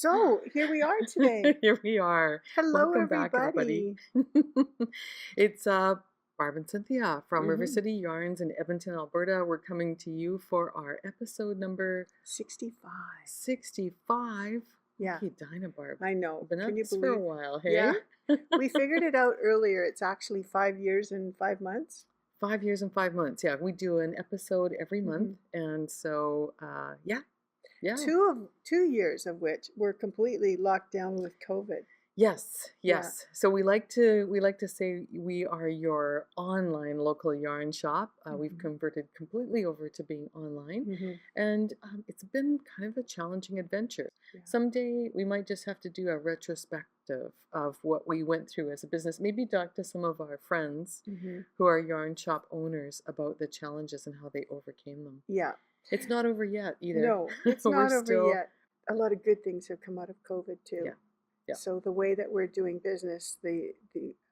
So here we are today. Here we are. Hello, Welcome back, everybody. everybody. It's Barb and Cynthia from River hmm City Yarns in Edmonton, Alberta. We're coming to you for our episode number 65. 65. Yeah, Okay, Dinah Barb. I know. We've been Can at you this for a believe? while, hey? Yeah, we figured it out earlier. It's actually 5 years and 5 months. 5 years and 5 months. Yeah, we do an episode every month. hmm And so, yeah. 2 years of which were completely locked down with COVID. Yes, Yeah. yes. So we like to say we are your online local yarn shop. We've hmm converted completely over to being online, hmm and it's been kind of a challenging adventure. Yeah. Someday we might just have to do a retrospective of what we went through as a business. Maybe talk to some of our friends hmm who are yarn shop owners about the challenges and how they overcame them. Yeah. It's not over yet either. No, it's We're not over still, yet. A lot of good things have come out of COVID too. yeah, yeah, So the way that we're doing business, the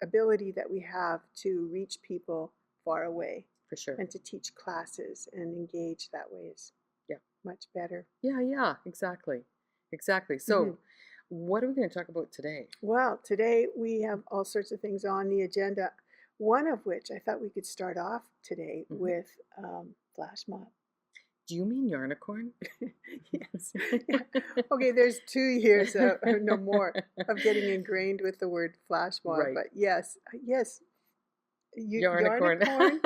ability that we have to reach people far away for sure. and to teach classes and engage that way is Yeah. much better. Yeah, exactly. Exactly. hmm So, what are we going to talk about today? Well, today we have all sorts of things on the agenda. One of which I thought we could start off today hmm with flash mob. Do you mean Yarnicorn? Yes. Yeah. Okay, there's 2 years, no more, of getting ingrained with the word flash mob. Right. But yes, Yarnicorn. Yarnicorn.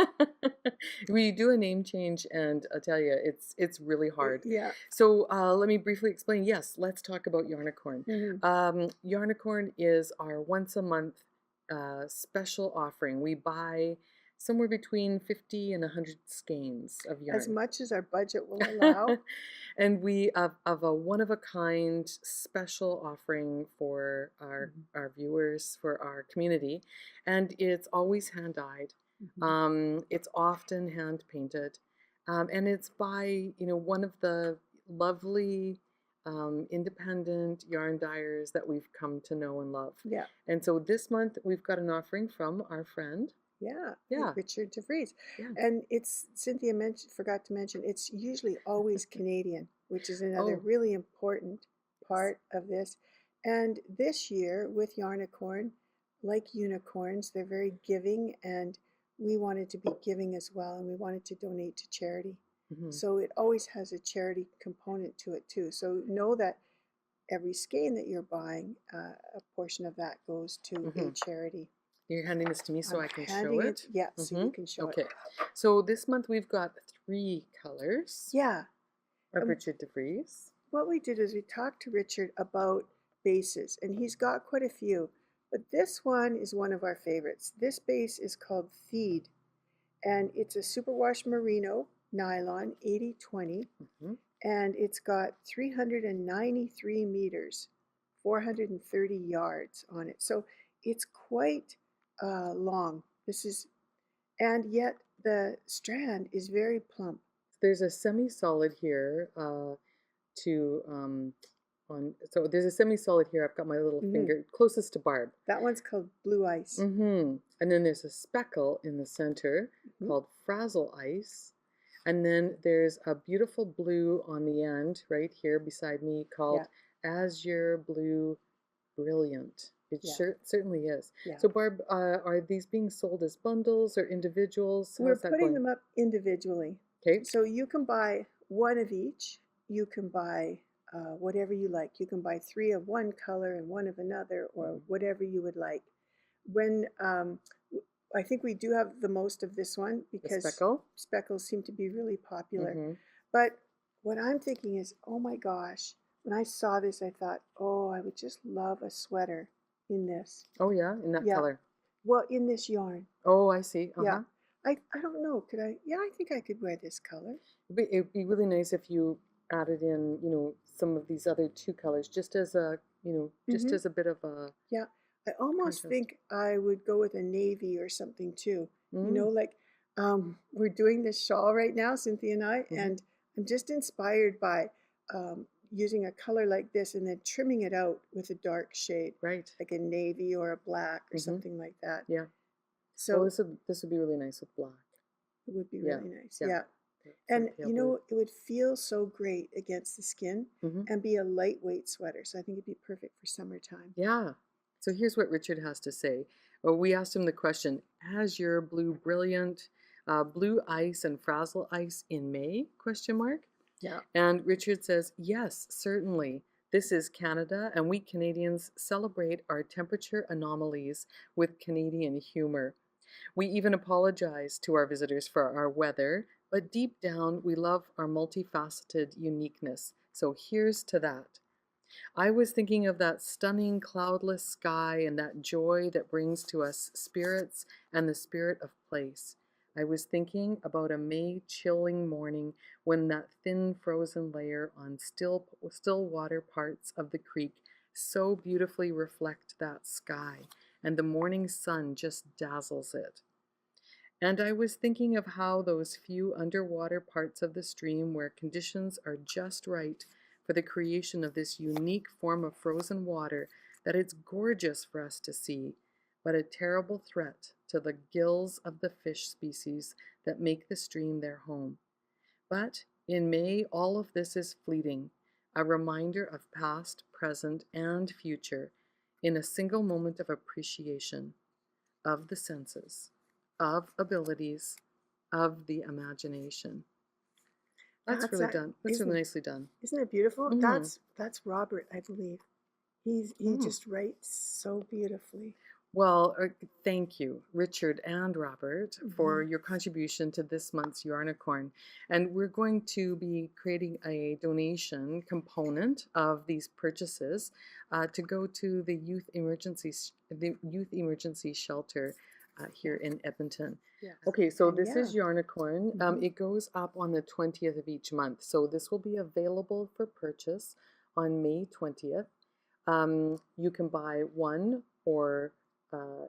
We do a name change, and I tell you, it's really hard. Yeah. So let me briefly explain. Yes, let's talk about Yarnicorn. hmm Yarnicorn is our once a month special offering. We buy somewhere between 50 and 100 skeins of As yarn. much as our budget will allow. And we of a one of a kind special offering for Mhm, our viewers, for our community, and it's always hand dyed. mhm. It's often hand painted, and it's by one of the lovely independent yarn dyers that we've come to know and love. Yeah, And so this month we've got an offering from our friend. yeah, Yeah, Richard DeVries. yeah. And it's, Cynthia forgot to mention, it's usually always Canadian, which is another Oh, really important yes. part of this. And this year with Yarnicorn, like unicorns, they're very giving, and we wanted to be giving as well, and we wanted to donate to charity. hmm So it always has a charity component to it too. So know that every skein that you're buying, a portion of that goes to a hmm charity. You're handing this to me so I'm I can show handing it, it? yeah, so you can show it. Okay. So this month we've got 3 colors Yeah, of and Richard DeVries. what we did is we talked to Richard about bases, and he's got quite a few, but this one is one of our favorites. This base is called Feed, and it's a superwash merino nylon 80/20, hmm and it's got 393 meters, 430 yards on it. So it's quite long. And yet the strand is very plump. There's a semi-solid here to so there's a semi-solid here. I've got my little hmm finger closest to Barb. That one's called Blue Ice. And then there's a speckle in the center Mhm. called Frazzle Ice. And then there's a beautiful blue on the end right here beside me Yeah, called Azure Blue Brilliant. It yeah, certainly is. yeah. So Barb, are these being sold as bundles or individuals? We're How's that putting going? them up individually. Okay. So you can buy one of each. You can buy whatever you like. You can buy 3 of one color and 1 of another, or hmm whatever you would like. When I think we do have the most of this one The because speckle. speckles seem to be really popular. hmm But what I'm thinking is, oh my gosh, when I saw this, I thought, oh, I would just love a sweater in this. Oh yeah, in that Yeah, color. well, in this yarn. Oh, I see. Yeah. I don't know. Could I? Yeah, I think I could wear this color. It'd be really nice if you added in, some of these other 2 colors just as a, just hmm as a bit of a Yeah. I almost contrast. think I would go with a navy or something too. Mm, Like we're doing this shawl right now, Cynthia and I, hmm and I'm just inspired by using a color like this and then trimming it out with a dark shade, Right. like a navy or a black or hmm something like that. Yeah. Oh, So this would be really nice with black. it would be Yeah. really nice. Yeah. Yeah. And pale blue. it would feel so great against the skin Hmm. and be a lightweight sweater. So I think it'd be perfect for summertime. Yeah. So here's what Richard has to say. Well, we asked him the question, has your blue brilliant blue ice and frazzle ice in May? Question mark. Yeah. And Richard says, yes, certainly. This is Canada, and we Canadians celebrate our temperature anomalies with Canadian humor. We even apologize to our visitors for our weather, but deep down, we love our multifaceted uniqueness. So here's to that. I was thinking of that stunning cloudless sky and that joy that brings to us spirits and the spirit of place. I was thinking about a May chilling morning when that thin frozen layer on still water parts of the creek so beautifully reflect that sky, and the morning sun just dazzles it. And I was thinking of how those few underwater parts of the stream where conditions are just right for the creation of this unique form of frozen water, that it's gorgeous for us to see, but a terrible threat to the gills of the fish species that make the stream their home. But in May, all of this is fleeting, a reminder of past, present, and future in a single moment of appreciation of the senses, of abilities, of the imagination. That's really done. That's really nicely done. Isn't it beautiful? Mm-hmm. That's Robert, I believe. He just writes so beautifully. Well, thank you, Richard and Robert, for your contribution to this month's Yarnicorn. And we're going to be creating a donation component of these purchases to go to the Youth Emergency Shelter here in Edmonton. Yes. Okay, so And this is yeah. Yarnicorn. It goes up on the 20th of each month. So this will be available for purchase on May 20th. You can buy one or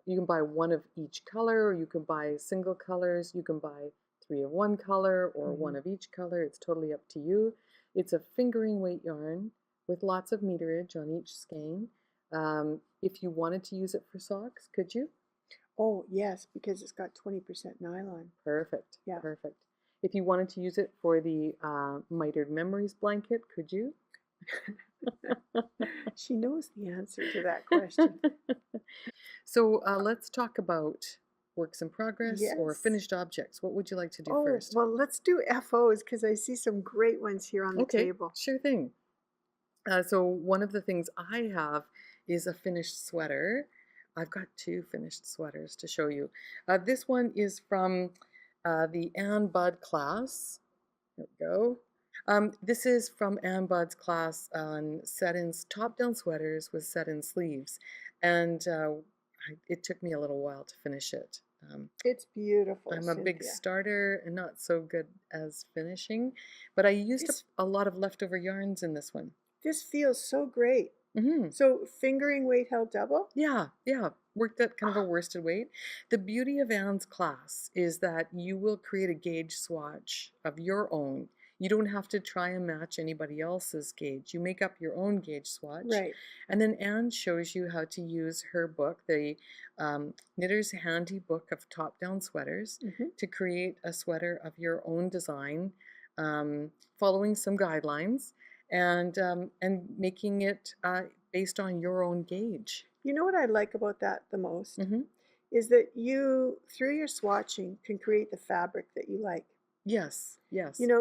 you can buy one of each color, or you can buy single colors. You can buy 3 of one color or one of each color. It's totally up to you. It's a fingering weight yarn with lots of meterage on each skein. If you wanted to use it for socks, could you? Oh, yes, because it's got 20% nylon. Perfect. Yeah. Perfect. If you wanted to use it for the Mitered Memories blanket, could you? She knows the answer to that question. So let's talk about works in progress or Yes. finished objects. What would you like to do Oh, first? well, let's do FOs because I see some great ones here on the table. Sure thing. So one of the things I have is a finished sweater. I've got 2 finished sweaters to show you. This one is from the Ann Budd class. There we go. This is from Ann Budd's class on set-ins, top-down sweaters with set-in sleeves. And it took me a little while to finish it. It's beautiful, I'm a big Cynthia. starter and not so good as finishing, but I used a lot of leftover yarns in this one. This feels so great. Mm-hmm. So fingering weight held double? Yeah. Worked at kind of a worsted weight. The beauty of Ann's class is that you will create a gauge swatch of your own. You don't have to try and match anybody else's gauge. You make up your own gauge swatch. Right. And then Anne shows you how to use her book, the Knitter's Handy Book of Top-Down Sweaters, to create a sweater of your own design, following some guidelines, and making it based on your own gauge. You know what I like about that the most? Is that you, through your swatching, can create the fabric that you like. Yes.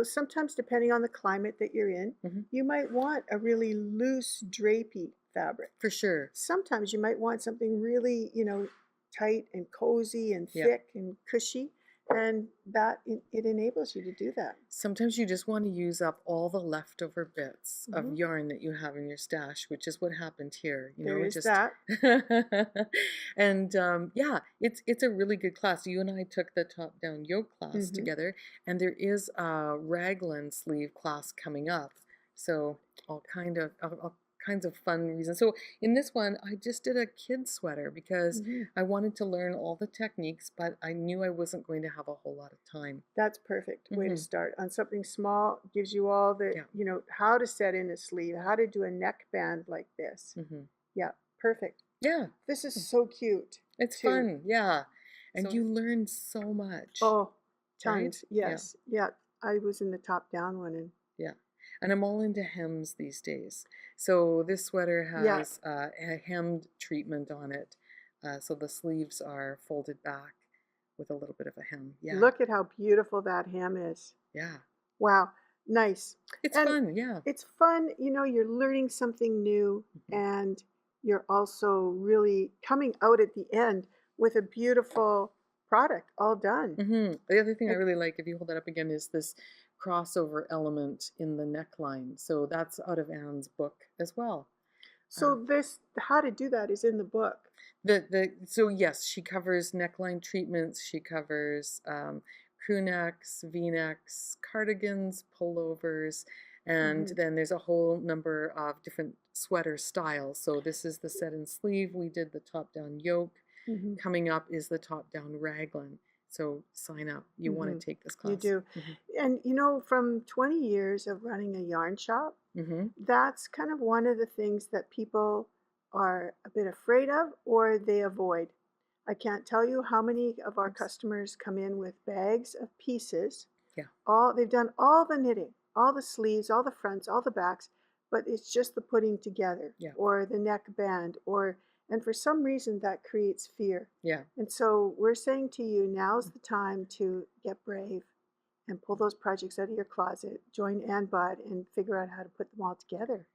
Sometimes depending on the climate that you're in, you might want a really loose, drapey fabric. For sure. Sometimes you might want something really, tight and cozy and thick and cushy. And that it enables you to do that. Sometimes you just want to use up all the leftover bits of yarn that you have in your stash, which is what happened here. There is that. And it's a really good class. You and I took the top-down yoke class together, and there is a raglan sleeve class coming up. So all kinds of fun reasons. So in this one, I just did a kid sweater because I wanted to learn all the techniques, but I knew I wasn't going to have a whole lot of time. That's perfect way to start. On something small, gives you all the, how to set in a sleeve, how to do a neckband like this. Yeah, perfect. Yeah. This is so cute. It's fun, yeah. And you learn so much. Oh, tons, yes. Yeah. I was in the top down one, and Yeah. And I'm all into hems these days. So this sweater yeah, has a hemmed treatment on it. So the sleeves are folded back with a little bit of a hem. Yeah. look at how beautiful that hem is. Yeah. Wow, nice. It's And fun. Yeah. it's fun, you know, you're learning something new, Mhm. and you're also really coming out at the end with a beautiful product all done. The other thing I Like, really like, if you hold that up again, is this crossover element in the neckline. So that's out of Anne's book as well. so this, how to do that is in the book. So yes, she covers neckline treatments. She covers crew necks, V-necks, cardigans, pullovers, and Hmm. then there's a whole number of different sweater styles. So this is the set and sleeve. We did the top-down yoke. Hmm. Coming up is the top-down raglan. So sign up. You want Hmm. to take this You class. do. And you know, from 20 years of running a yarn shop, Mm-hmm. that's kind of one of the things that people are a bit afraid of or they avoid. I can't tell you how many of our customers come in with bags of pieces. Yeah. All they've done all the knitting, all the sleeves, all the fronts, all the backs, but it's just the putting together Yeah. or the neck band or and for some reason that creates fear. Yeah. And so we're saying to you, now's the time to get brave and pull those projects out of your closet, join Ann Bud, and figure out how to put them all together.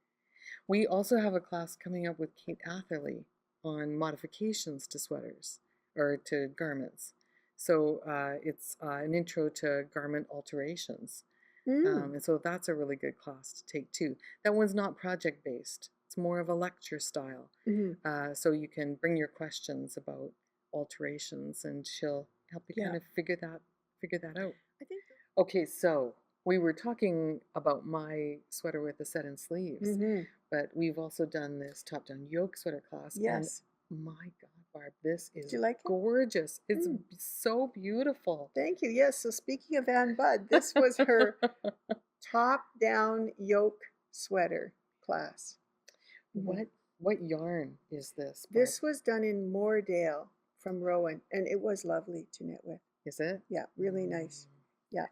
We also have a class coming up with Kate Atherley on modifications to sweaters or to garments. So it's an intro to garment alterations. Mm. And so that's a really good class to take too. That one's not project based, it's more of a lecture style. Hmm. So you can bring your questions about alterations and she'll help you Yeah, kind of figure that out. I think. Okay, so we were talking about my sweater with the set and sleeves, Hmm. but we've also done this top-down yoke sweater class, and Yes. my God, Barb, this Do is you like it? gorgeous. It's Mm. so beautiful. Thank you. Yes. So speaking of Ann Bud, this was her top-down yoke sweater class. Hmm. What what yarn is this, Barb? This was done in Moordale from Rowan, and it was lovely to knit with. Is it? Yeah, really nice. Mm, Yeah.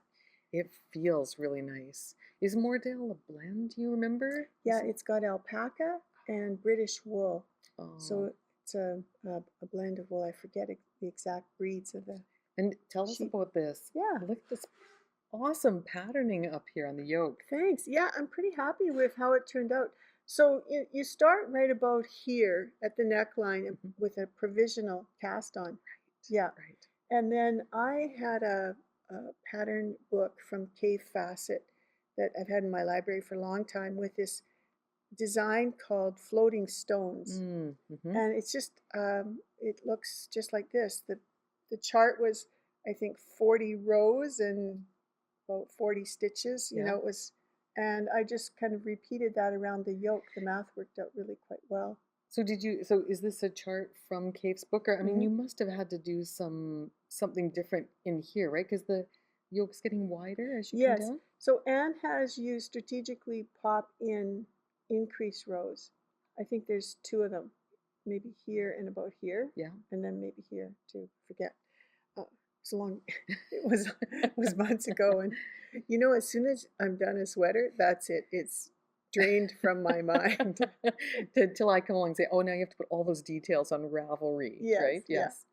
it feels really nice. Is Moordale a blend? Do you remember? Yeah, it's got alpaca and British wool. Oh, So it's a blend of wool. I forget the exact breeds of the and tell us sheep. about this. Yeah, Look at this awesome patterning up here on the yoke. thanks. Yeah, I'm pretty happy with how it turned out. So you start right about here at the neckline Mhm. with a provisional cast on. Yeah. Right. And then I had a pattern book from Cave Facet that I've had in my library for a long time with this design called Floating Stones. Mm-hmm. And it's just it looks just like this. The chart was, I think, 40 rows and about 40 stitches. You Yeah. know, it was, and I just kind of repeated that around the yoke. The math worked out really quite well. So is this a chart from Cave's book? Or I mean, Hmm. you must have had to do something different in here, right? Because the yoke's getting wider as you come Yes. down. So Anne has you strategically pop in increase rows. I think there's two of them, maybe here and about here, Yeah. and then maybe here too. Forget. It's a long. It was months ago, and you know, as soon as I'm done a sweater, that's it. It's drained from my mind. Till I come along and say, oh, now you have to put all those details on Ravelry, Yes. right? Yeah. Yes.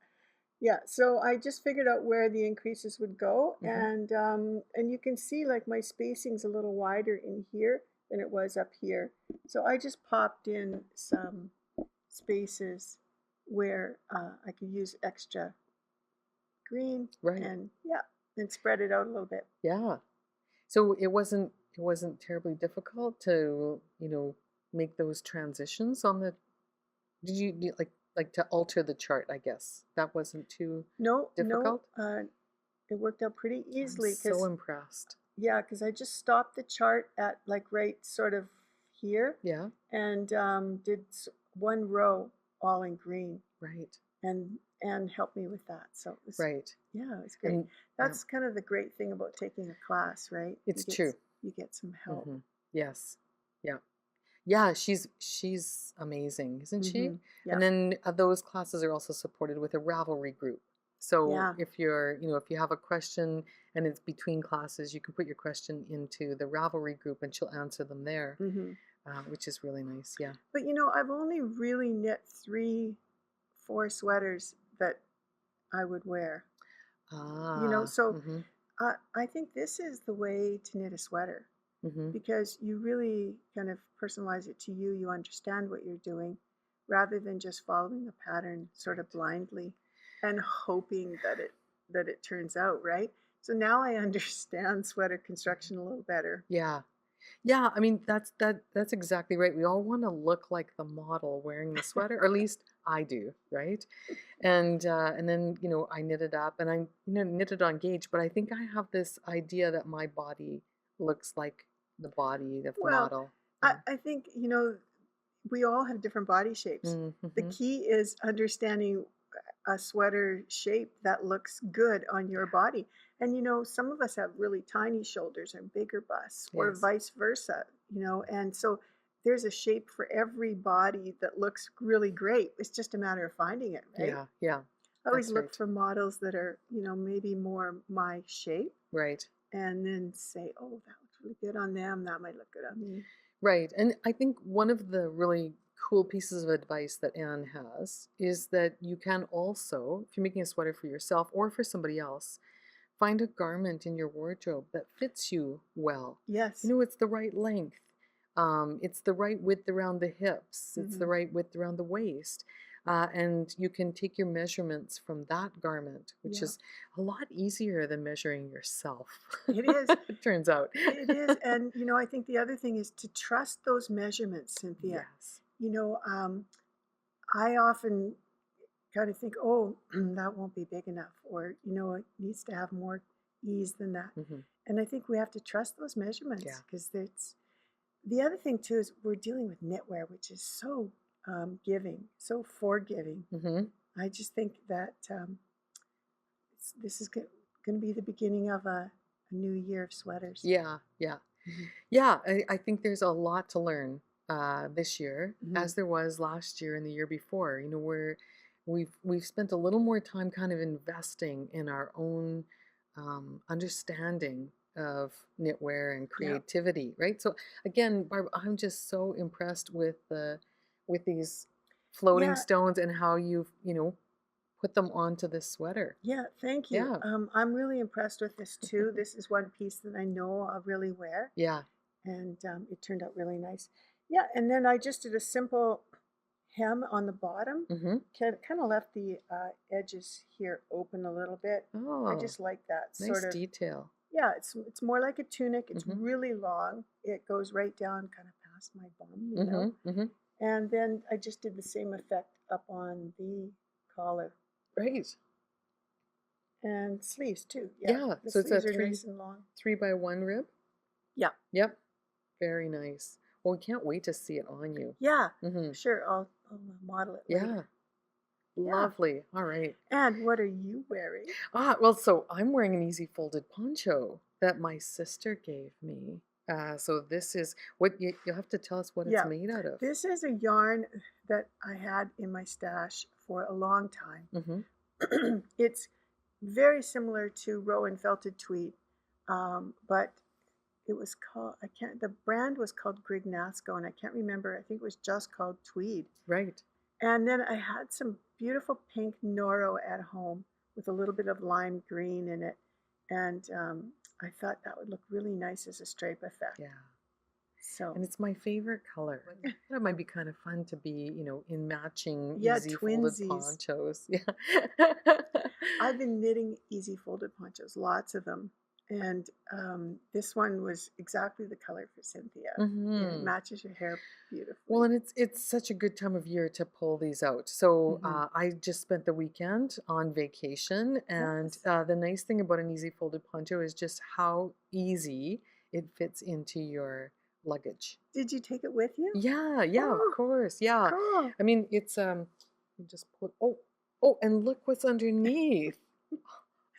Yeah, so I just figured out where the increases would go, Mm-hmm. and you can see like my spacing's a little wider in here than it was up here. So I just popped in some spaces where I could use extra green Right. and yeah, and spread it out a little bit. Yeah. So it wasn't terribly difficult to, make those transitions on the did you like to alter the chart, I guess. That wasn't too No, no, difficult? it worked out pretty I'm easily so because impressed. yeah, because I just stopped the chart at like right sort of here Yeah, and did one row all in green right. and helped me with that. So it was Right. yeah, it was great. And yeah, That's kind of the great thing about taking a class, right? it's true. You get some help. Hmm. Yes. Yeah. Yeah, she's amazing, isn't she? Hmm. Yeah. And then those classes are also supported with a Ravelry group. So Yeah. if you're, if you have a question and it's between classes, you can put your question into the Ravelry group and she'll answer them there, Hmm. which is really nice. Yeah. But I've only really knit 3, 4 sweaters that I would wear. Ah. So Mm-hmm. I think this is the way to knit a sweater Mm-hmm. because you really kind of personalize it to you. You understand what you're doing rather than just following a pattern sort of Right. blindly and hoping that it turns out right. So now I understand sweater construction a little better. Yeah. Yeah, I mean that's exactly right. We all want to look like the model wearing the sweater, or at least I do, right? And then I knit it up and I knit it on gauge, but I think I have this idea that my body looks like the body of the Well, model. Yeah. I think, we all have different body shapes. The Mm-hmm. key is understanding a sweater shape that looks good on your body. And some of us have really tiny shoulders and bigger busts, or Yes. vice versa, and so there's a shape for every body that looks really great. It's just a matter of finding it, right? Yeah, yeah. I always That's look right. for models that are, maybe more my shape Right. and then say, oh, that looks really good on them. That might look good on me. Right. And I think one of the really cool pieces of advice that Anne has is that you can also, if you're making a sweater for yourself or for somebody else, find a garment in your wardrobe that fits you well. Yes. It's the right length. It's the right width around the hips. It's the Hmm. right width around the waist. And you can take your measurements from that garment, which Yeah, is a lot easier than measuring yourself. it is. It turns out. It is. And, I think the other thing is to trust those measurements, Cynthia. Yes. You know, um, I often kind of think, oh, that won't be big enough, or, it needs to have more ease than that. Hmm. And I think we have to trust those Yeah. measurements because it's the other thing, too, is we're dealing with knitwear, which is so giving, so forgiving. Hmm. I just think that this is going to be the beginning of a new year of sweaters. Yeah. Yeah. Hmm. Yeah, I think there's a lot to learn this year, Hmm. as there was last year and the year before. We've spent a little more time kind of investing in our own understanding of knitwear and Yeah. creativity, right? So again, Barb, I'm just so impressed with these floating Yeah. stones and how you've put them onto this sweater. Yeah. Thank you. Yeah, I'm really impressed with this too. This is one piece that I know I'll really wear, yeah. and it turned out really nice. Yeah. And then I just did a simple hem on the bottom. Mm-hmm. Kind of left the edges here open a little bit. I Oh, just like that nice sort of. detail. Yeah, it's more like a tunic. It's Mm-hmm. really long. It goes right down kind of past my bum. Mm-hmm. Mm-hmm. And then I just did the same effect up on the collar Right. and sleeves too. Yeah, Yeah. the So it's a sleeves are three nice and long. 3 by 1 rib. Yeah, Yep. Very nice. Well, we can't wait to see it on you. yeah, Mm-hmm. sure. I'll model it Yeah. later. Yeah. Lovely. All right. And what are you wearing? Well, so I'm wearing an easy folded poncho that my sister gave me. So this is what you'll have to tell us what it's Yeah, made out of. this is a yarn that I had in my stash for a long time. Mm-hmm. It's very similar to Rowan felted tweed, but it was called, I can't, the brand was called Grignasco, and I can't remember. I think it was just called tweed. Right. And then I had some beautiful pink Noro at home with a little bit of lime green in it. And I thought that would look really nice as a stripe effect. Yeah. So, And it's my favorite color. I thought it might be kind of fun to be, in matching yeah, easy folded twinsies. ponchos. Yeah. I've been knitting easy folded ponchos, lots of them. And this one was exactly the color for Cynthia. Yeah, it Mm-hmm. matches your hair Well, beautifully. and it's such a good time of year to pull these out. So Hmm. I just spent the weekend on vacation, and Yes. the nice thing about an easy folded poncho is just how easy it fits into your luggage. Did you take it with you? Yeah, yeah, of Oh, course, yeah. cool. I mean, it's you just put and look what's underneath.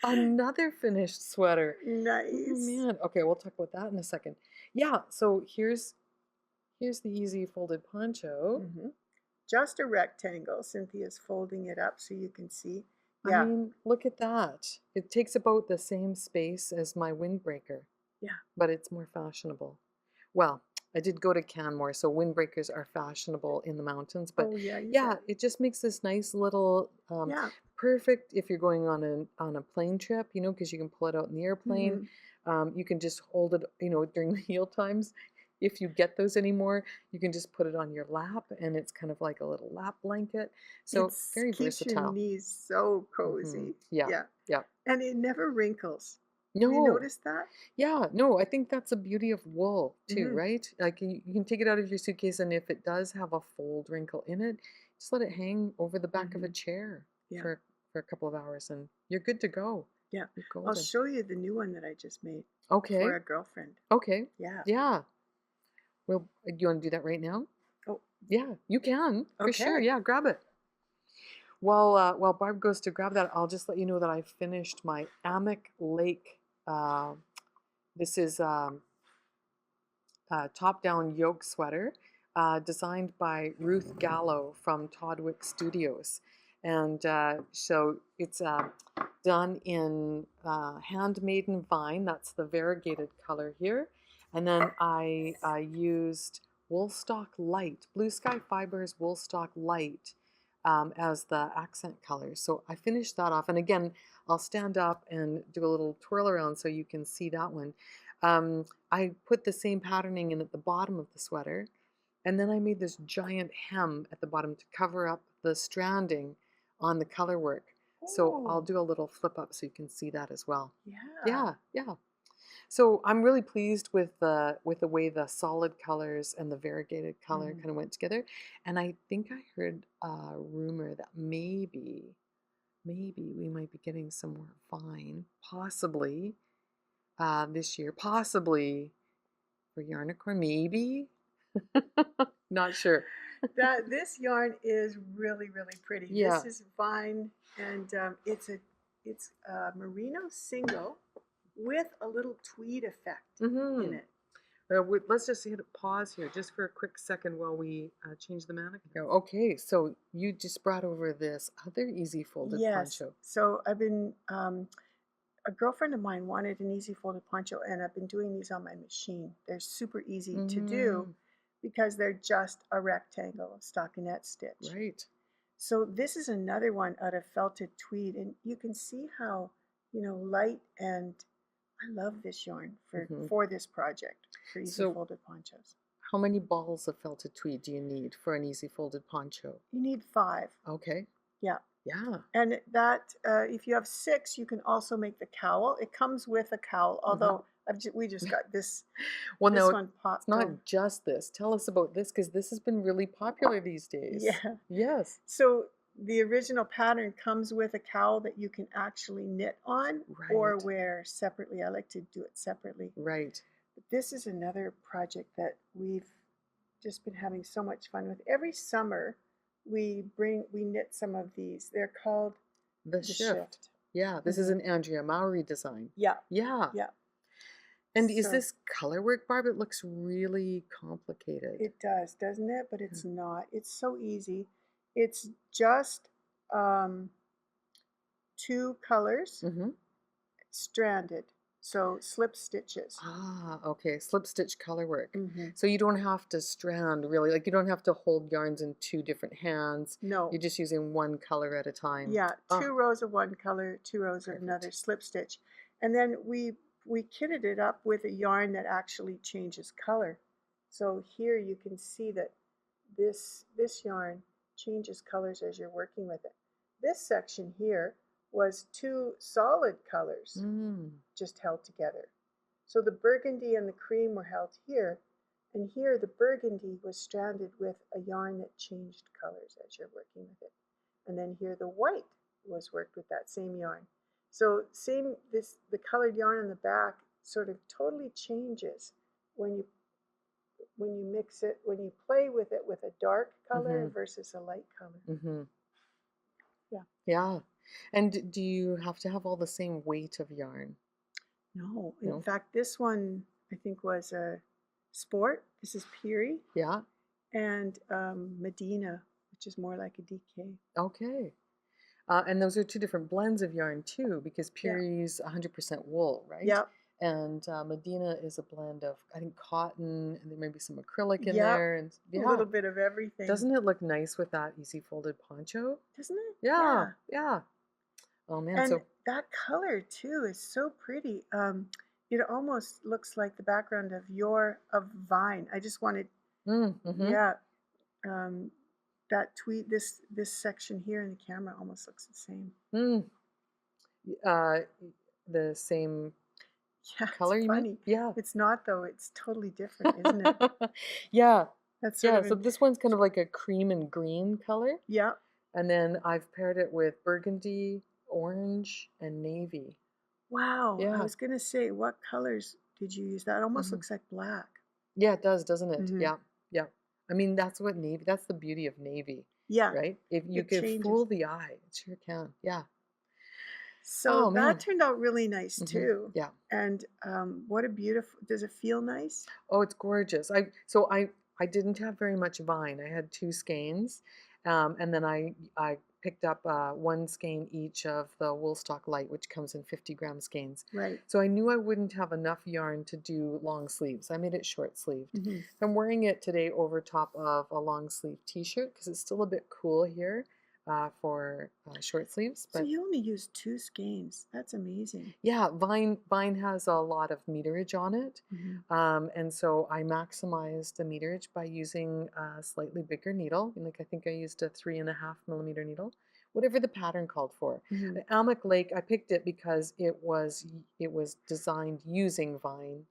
Another finished sweater. Oh Nice. man. Okay, we'll talk about that in a second. Yeah, so here's the easy folded poncho. Hmm. Just a rectangle. Cynthia's folding it up so you can see. I Yeah. mean, look at that. It takes about the same space as my windbreaker, Yeah. but it's more fashionable. Well, I did go to Canmore, so windbreakers are fashionable in the mountains. But Oh, yeah, you yeah, said. it just makes this nice little Yeah. perfect if you're going on a plane trip, because you can pull it out in the airplane. Hmm. You can just hold it, during the meal times. If you get those anymore, you can just put it on your lap, and it's kind of like a little lap blanket. It So very keeps your versatile. knees so Hmm. cozy. Yeah, Yeah. yeah. And it never wrinkles. Have you No, noticed that? yeah, no, I think that's the beauty of wool too, Hmm. right? Like you can take it out of your suitcase, and if it does have a fold wrinkle in it, just let it hang over the back of a Hmm. chair Yeah. for a couple of hours, and you're good to go. Yeah. You're I'll golden. show you the new one that I just made for Okay, a girlfriend. okay, Yeah. yeah. Well, you want to do that right now? Oh, Yeah, you can for sure. okay. Yeah, grab it. While Barb goes to grab that, I'll just let you know that I finished my Amic Lake. Uh, this is top-down yoke sweater designed by Ruth Gallo from Todwick Studios. And so it's done in handmaiden vine. That's the variegated color here. And then I used Woolstock Light, Blue Sky Fibers Woolstock Light as the accent color. So I finished that off. And again, I'll stand up and do a little twirl around so you can see that one. I put the same patterning in at the bottom of the sweater, and then I made this giant hem at the bottom to cover up the stranding on the color work. So I'll Oh, do a little flip up so you can see that as well. yeah. Yeah, yeah. So I'm really pleased with the way the solid colors and the variegated color Mm. kind of went together. And I think I heard a rumor that maybe we might be getting some more vine, possibly this year, possibly for Yarnicorn, maybe. Not sure. This yarn is really, really pretty. Yeah. This is vine, and it's a merino single with a little tweed effect in Mm-hmm. it. Let's just hit a pause here just for a quick second while we change the mannequin. Okay, so you just brought over this other easy folded Yes. poncho. So I've been a girlfriend of mine wanted an easy folded poncho, and I've been doing these on my machine. They're super easy to do Mm, because they're just a rectangle of stockinette stitch. right. So this is another one out of felted tweed, and you can see how, light, and I love this yarn Hmm. for this project for easy So, folded ponchos. how many balls of felted tweed do you need for an easy folded poncho? You need 5. Okay. Yeah. Yeah. And that, if you have 6, you can also make the cowl. It comes with a cowl, Hmm. although we just got this Well, this no, one it's not just this. Tell us about this because this has been really popular these days. Yeah. Yes. So the original pattern comes with a cowl that you can actually knit on or Right. wear separately. I like to do it separately. Right. But this is another project that we've just been having so much fun with. Every summer we knit some of these. They're called The the shift. shift. Yeah, this is Hmm. an Andrea Mowry design. Yeah, Yeah. yeah. And is So this color work, Barb? It looks really complicated. it does, doesn't it? But Yeah. it's not. It's so easy. It's just um, 2 colors Mm-hmm. stranded. So slip stitches. Ah, okay. Slip stitch color work. Hmm. So you don't have to strand really, like you don't have to hold yarns in 2 different hands. No. You're just using 1 color at a time. Yeah, Ah, 2 rows of one color, 2 rows of another perfect. slip stitch. And then we kitted it up with a yarn that actually changes color. So here you can see that this yarn changes colors as you're working with it. This section here was 2 solid colors Mm, just held together. So the burgundy and the cream were held here, and here the burgundy was stranded with a yarn that changed colors as you're working with it. And then here the white was worked with that same yarn. So the colored yarn on the back sort of totally changes when you mix it, when you play with it with a dark color mm-hmm. versus a light color. Mm-hmm. Yeah. Yeah. And do you have to have all the same weight of yarn? No, in No? fact, this one I think was a sport. This is Peary, Yeah. and Medina, which is more like a DK. Okay. And those are two different blends of yarn too, because Yeah. Puri's 100% wool, right? Yep. And Medina is a blend of, I think, cotton, and there may be some acrylic in Yep. there. And A yeah, little bit of everything. doesn't it look nice with that easy folded poncho? Doesn't it? Yeah, Yeah. yeah. Oh man, And so that color too is so pretty. It almost looks like the background of Vine. I just wanted, mm-hmm. yeah, um, that tweet. This section here in the camera almost looks the same. Mm. Uh, the same Yeah, it's color, you mean? funny. Yeah. It's not though. It's totally different, isn't it? Yeah, That's sort yeah. of So an this one's kind of like a cream and green color. yeah. And then I've paired it with burgundy, orange, and navy. Wow. I Yeah. was gonna say, what colors did you use? That almost hmm looks like black. Yeah, it does, doesn't it? Hmm. Yeah. Yeah. I mean, that's the beauty of navy, Yeah, right? If you it could fool changes. the eye, it sure can. Yeah. So Oh that man. turned out really nice hmm too. Yeah. And what a beautiful, does it feel nice? Oh, it's gorgeous. I didn't have very much vine. I had two skeins, and then I picked up one skein each of the Woolstock Light, which comes in 50-gram skeins. Right. So I knew I wouldn't have enough yarn to do long sleeves. I made it short sleeved. Hmm. I'm wearing it today over top of a long sleeve T-shirt because it's still a bit cool here for short sleeves, So but you only used 2 skeins. That's amazing. yeah, Vine has a lot of meterage on it, Hmm. and so I maximized the meterage by using a slightly bigger needle. Like I think I used a 3.5 millimeter needle, whatever the pattern called for. Hmm. Almac Lake, I picked it because it was designed using Vine,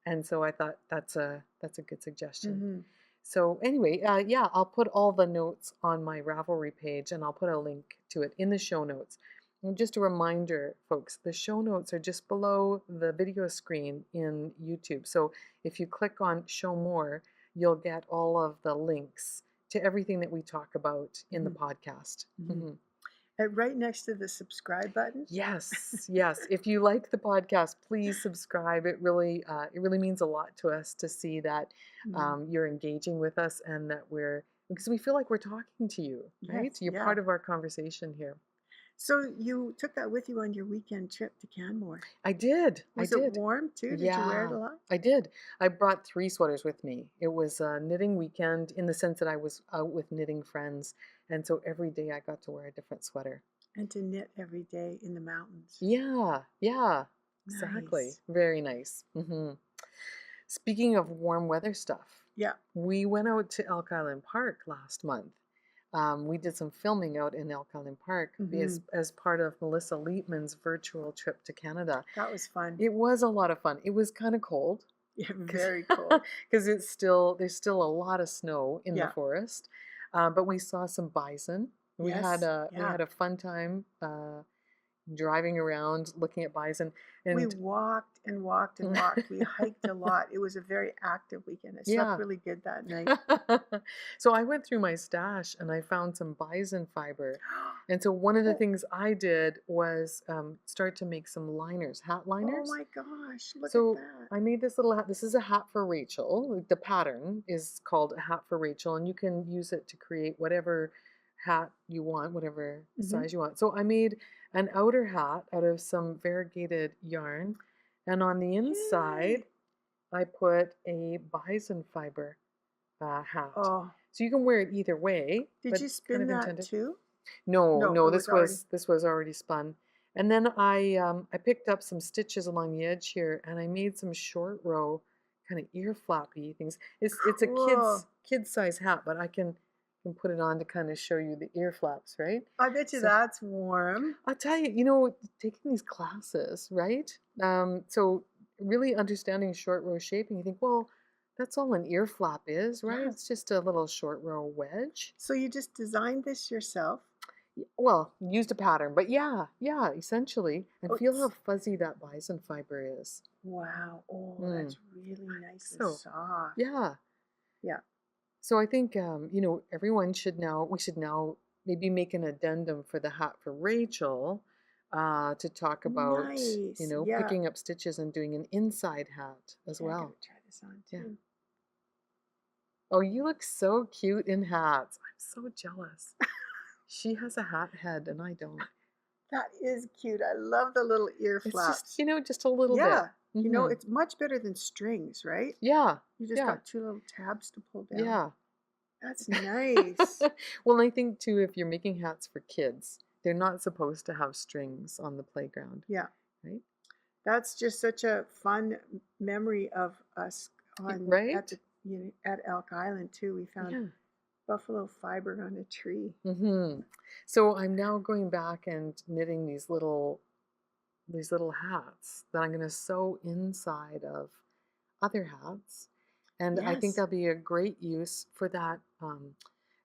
and so I thought that's a good suggestion. Hmm. So anyway, yeah, I'll put all the notes on my Ravelry page, and I'll put a link to it in the show notes. And just a reminder, folks, the show notes are just below the video screen in YouTube. So if you click on Show More, you'll get all of the links to everything that we talk about in the Hmm. podcast. Hmm. Right next to the subscribe button. Yes, yes. If you like the podcast, please subscribe. It really means a lot to us to see that Hmm. you're engaging with us and that because we feel like we're talking to you, right? Yes, You're yeah. part of our conversation here. So you took that with you on your weekend trip to Canmore. I did. I Was it did. warm too? Did you wear it Yeah, a lot? I did. I brought 3 sweaters with me. It was a knitting weekend in the sense that I was out with knitting friends, and so every day I got to wear a different sweater. And to knit every day in the mountains. Yeah, yeah, exactly. Nice. Very nice. Speaking of warm weather stuff, Yeah. we went out to Elk Island Park last month. We did some filming out in Elk Island Park Hmm. as part of Melissa Leitman's virtual trip to Canada. That was fun. It was a lot of fun. It was kind of cold Yeah, because very cold. there's still a lot of snow in the Yeah. forest, but we saw some bison. Yes. We Yeah. had a fun time driving around looking at bison We and walked and walked and walked. We hiked a lot. It was a very active weekend. I slept yeah. really good that night. So I went through my stash and I found some bison fiber. And so one of the Oh, things I did was start to make some liners, hat oh liners. my gosh, look at So that. I made this little hat. This is a hat for Rachel. Like, the pattern is called a hat for Rachel, and you can use it to create whatever hat you want, whatever Hmm. size you want. So I made an outer hat out of some variegated yarn, and on the inside Yay. I put a bison fiber hat. Oh, So you can wear it either way, did but you kind spin of that intended. too? No, No, no, it was already. this was already spun. And then I picked up some stitches along the edge here, and I made some short row kind of ear flappy things. It's a Cool. kid size hat, but I can put it on to kind of show you the ear flaps, right? I bet you So that's warm. I'll tell you, taking these classes, right? So really understanding short row shaping, you think, well, that's all an ear flap is, right? Yeah. It's just a little short row wedge. So you just designed this yourself? Well, used a pattern, but yeah, yeah, essentially. And Oh, feel how fuzzy that bison fiber is. wow. Oh, Mm, that's really nice and so, soft. yeah. Yeah. So I think, we should now maybe make an addendum for the hat for Rachel to talk about, Nice. Yeah. picking up stitches and doing an inside hat as Okay, I gotta well. try this on Yeah. too. Oh, you look so cute in hats. I'm so jealous. She has a hat head and I don't. That is cute. I love the little ear It's just, flaps. you know, just a little bit. Yeah. Mm-hmm. It's much better than strings, right? Yeah. You just Yeah. got two little tabs to pull down. Yeah. That's nice. Well, I think too, if you're making hats for kids, they're not supposed to have strings on the playground, Yeah. right? That's just such a fun memory of us at Right? the at Elk Island too. We found Yeah. buffalo fiber on a tree. Mm-hmm. So I'm now going back and knitting these little hats that I'm going to sew inside of other hats. And I think Yes. that'll be a great use for that.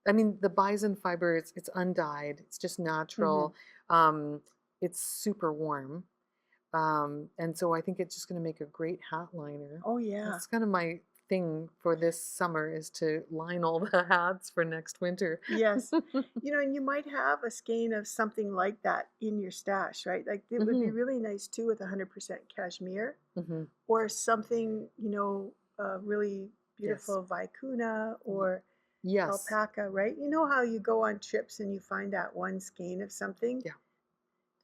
I mean, the bison fiber, it's undyed, it's just Hmm. natural. It's super warm. And so I think it's just going to make a great hat liner. Oh yeah. That's kind of my thing for this summer is to line all the hats for next winter. Yes. And you might have a skein of something like that in your stash, right? Like it would be Hmm. really nice too with 100% cashmere Hmm. or something, really Yes. beautiful vicuna Y- or Yes. alpaca, right? You know how you go on trips and you find that one skein of something? Yeah.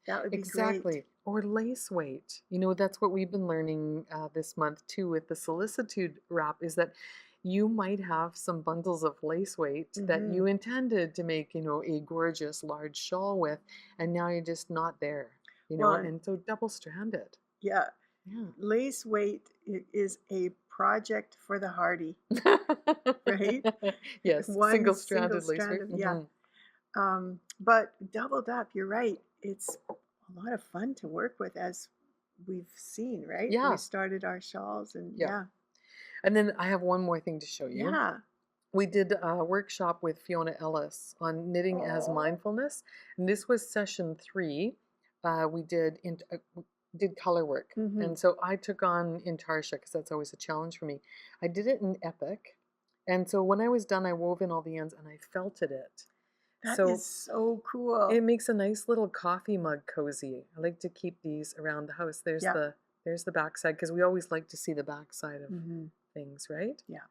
That would be great. Exactly. Or lace weight. You know, that's what we've been learning this month too with the Solicitude Wrap is that you might have some bundles of lace weight that Hmm. you intended to make, you know, a gorgeous large shawl with, and now you're just not there, you know, Well, and so double stranded. yeah, Yeah. lace weight is a project for the hardy, right? Yes, One single single stranded lace strand weight. of, yeah. Hmm. But doubled up, you're right. It's a lot of fun to work with as we've seen, right? We Yeah. started our shawls and Yeah. yeah. And then I have one more thing to show you. Yeah. We did a workshop with Fiona Ellis on knitting as Oh. mindfulness, and this was session 3. We did color work, Mm-hmm. and so I took on Intarsha because that's always a challenge for me. I did it in Epic, and so when I was done, I wove in all the ends and I felted it. That So is so cool. it makes a nice little coffee mug cozy. I like to keep these around the house. Yeah. There's the backside because we always like to see the backside of Mm-hmm. things, right? Yeah.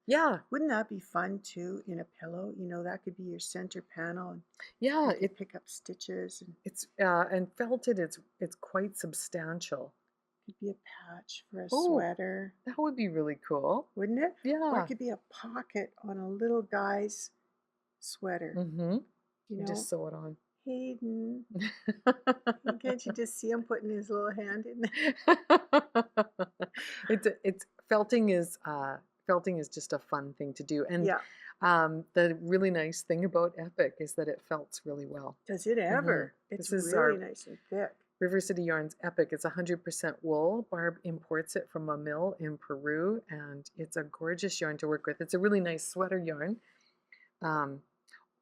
Yeah, Wouldn't that be fun too in a pillow? That could be your center panel and yeah. you could pick up stitches and It's and felted. It's quite substantial. could be a patch for a Oh, sweater, that would be really cool. wouldn't it? Or it Yeah. could be a pocket on a little guy's sweater, Mm-hmm. you Just know? sew it on. Hayden, can't you just see him putting his little hand in there? It's felting is just a fun thing to do, and Yeah. the really nice thing about Epic is that it felts really well. Does it Hmm. ever? It's This is really our nice and thick. River City Yarns Epic. It's 100% wool. Barb imports it from a mill in Peru, and it's a gorgeous yarn to work with. It's a really nice sweater yarn. Um,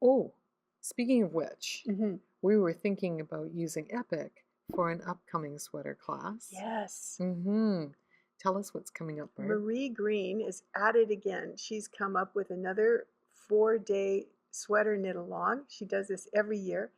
oh, speaking of which, Hmm. we were thinking about using Epic for an upcoming sweater class. Yes. Mm-hmm. Tell us what's coming up, Barb. Marie Greene is at it again. She's come up with another 4-day sweater knit along. She does this every year.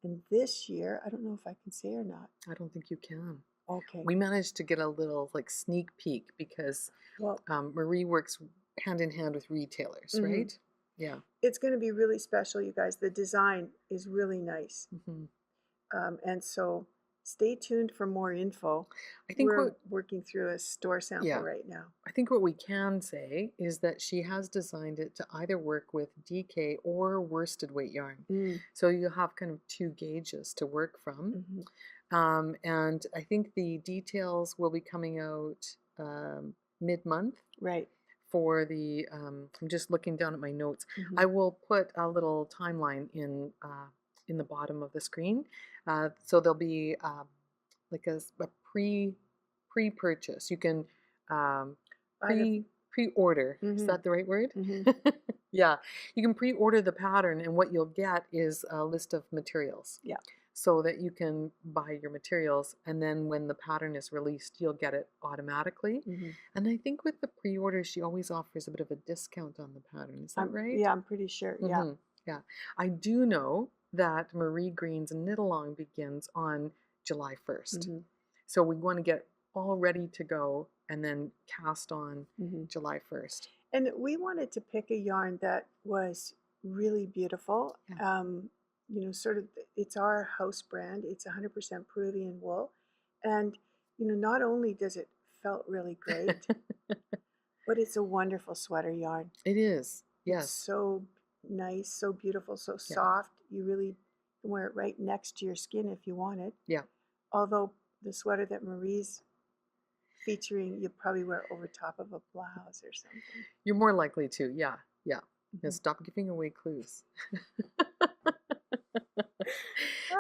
And this year, I don't know if I can say or not. I don't think you can. Okay. We managed to get a little like sneak peek because Well, Marie works hand in hand with retailers, mhm. right? Yeah. It's going to be really special, you guys. The design is really nice. Mm-hmm. And so stay tuned for more info. I think We're what working through a store sample Yeah. right now. I think what we can say is that she has designed it to either work with DK or worsted weight yarn. Mm. So you'll have kind of 2 gauges to work from. Hmm. And I think the details will be coming out mid-month Right. for I'm just looking down at my notes. Hmm. I will put a little timeline in the bottom of the screen. So there'll be like a pre-purchase. You can pre-order. Is Hmm. that the right word? Hmm. Yeah, you can pre-order the pattern, and what you'll get is a list of materials. Yeah. So that you can buy your materials, and then when the pattern is released, you'll get it automatically. Hmm. And I think with the pre-order, she always offers a bit of a discount on the pattern. Is that right? Yeah, I'm pretty sure. Yeah. Mm-hmm. Yeah. I do know that Marie Greene's knit along begins on July 1st. Hmm. So we want to get all ready to go and then cast on Hmm. July 1st. And we wanted to pick a yarn that was really beautiful. Yeah. sort of, it's our house brand. It's 100% Peruvian wool. And, not only does it felt really great, but it's a wonderful sweater yarn. It is. It's Yes. so nice, so beautiful, so Yeah. soft. You really can wear it right next to your skin if you want it. Yeah. Although the sweater that Marie's featuring, you'll probably wear over top of a blouse or something. You're more likely to. Yeah. Yeah. Now Mhm. stop giving away clues.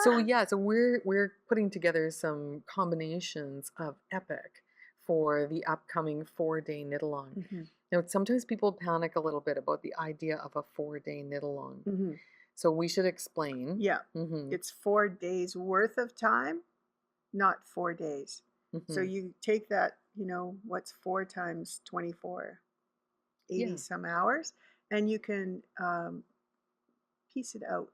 So yeah, so we're putting together some combinations of epic for the upcoming 4-day knit along. Mhm. Now sometimes people panic a little bit about the idea of a 4-day knit along. Mhm. So we should explain. Yeah. Mm-hmm. It's 4 days worth of time, not 4 days. So Mm-hmm. you take that, what's 4 times 24? 80 Yeah. some hours, and you can piece it out.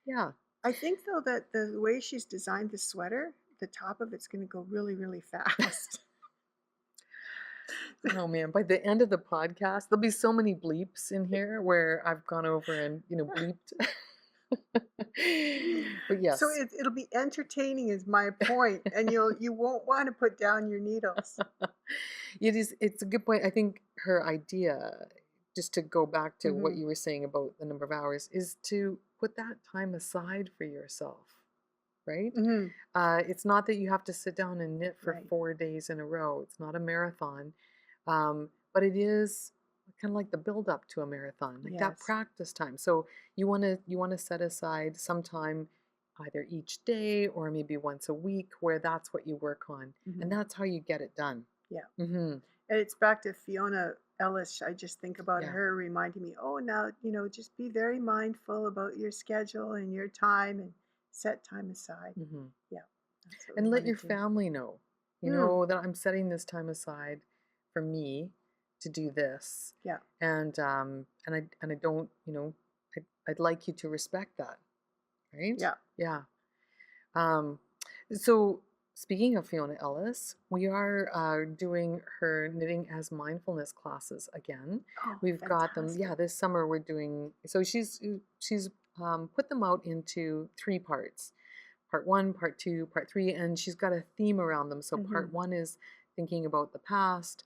Yeah. I think though that the way she's designed the sweater, the top of it's going to go really, really fast. Oh man, by the end of the podcast, there'll be so many bleeps in here where I've gone over and, bleeped. But yes. So it'll be entertaining is my point, and you won't want to put down your needles. It's a good point. I think her idea, just to go back to what Mhm. you were saying about the number of hours, is to put that time aside for yourself, right? Mhm. It's not that you have to sit down and knit for Right. 4 days in a row. It's not a marathon. But it is kind of like the build up to a marathon, like that Yes. practice time. So you want to set aside some time either each day or maybe once a week where that's what you work on. And Mhm. that's how you get it done. Yeah. Mm-hmm. And it's back to Fiona Ellis. I just think about Yeah. her reminding me, oh, now, just be very mindful about your schedule and your time and set time aside. Mm-hmm. Yeah, that's what we And let want your to do. family know, Mm, that I'm setting this time aside for me to do this. yeah. And I don't, I'd like you to respect that, right? Yeah. Yeah. Um, so speaking of Fiona Ellis, we are doing her knitting as mindfulness classes again. Oh, We've got them, fantastic. this summer we're doing. So she's put them out into 3 parts: part 1, part 2, part 3, and she's got a theme around them. So Hmm. part 1 is thinking about the past.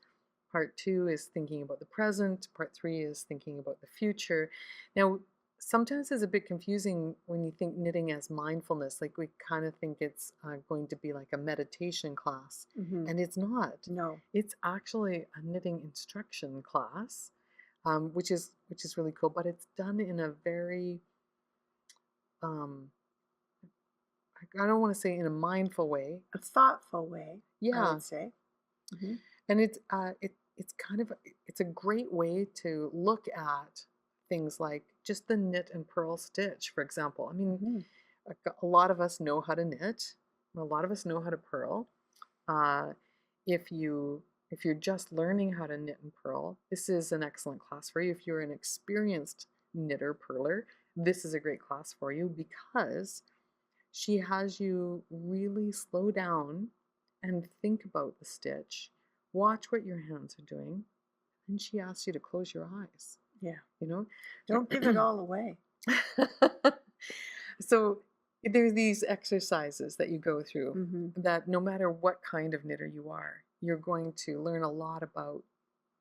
Part 2 is thinking about the present. Part 3 is thinking about the future. Now, sometimes it's a bit confusing when you think knitting as mindfulness. Like we kind of think it's going to be like a meditation class, Hmm. and it's not. No. It's actually a knitting instruction class, which is really cool. But it's done in a very um, I don't want to say in a mindful way. A thoughtful way, I Yeah, would say. Hmm. and it's kind of it's a great way to look at things like just the knit and purl stitch, for example. I mean, Hmm. a lot of us know how to knit. A lot of us know how to purl. Uh, if you if you're just learning how to knit and purl, this is an excellent class for you. If you're an experienced knitter purler, this is a great class for you because she has you really slow down and think about the stitch, watch what your hands are doing, and she asks you to close your eyes, Yeah. you know? Don't give it all away. So there's these exercises that you go through Hmm. that no matter what kind of knitter you are, you're going to learn a lot about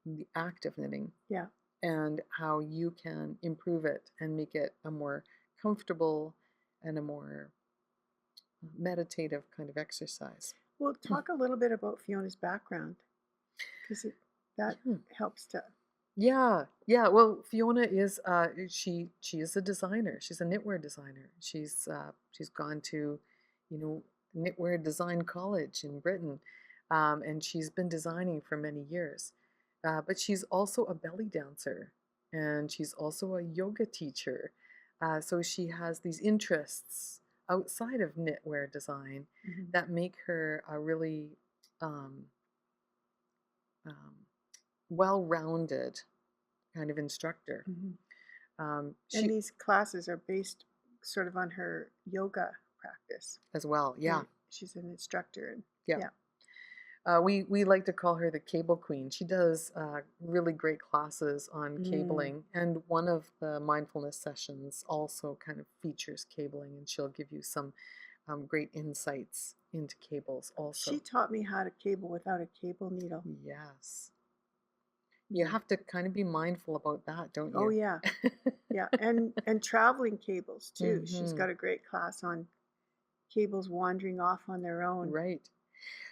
the act of knitting Yeah. and how you can improve it and make it a more comfortable and a more meditative kind of exercise. Well, talk a little bit about Fiona's background, because that Yeah. helps to. Yeah, yeah. Well, Fiona is she is a designer. She's a knitwear designer. She's gone to, knitwear design college in Britain, and she's been designing for many years. But she's also a belly dancer, and she's also a yoga teacher. So she has these interests outside of knitwear design Mhm. that make her a really um, um, well-rounded kind of instructor. Mhm. And She these classes are based sort of on her yoga practice. as well, yeah, And she's an instructor. And yeah. yeah. We like to call her the cable queen. She does really great classes on Mm. cabling, and one of the mindfulness sessions also kind of features cabling, and she'll give you some great insights into cables She also. taught me how to cable without a cable needle. Yes. You Yeah. have to kind of be mindful about that, don't Oh you? yeah. Yeah. And traveling cables too. She's Mm-hmm. got a great class on cables wandering off on their own. Right.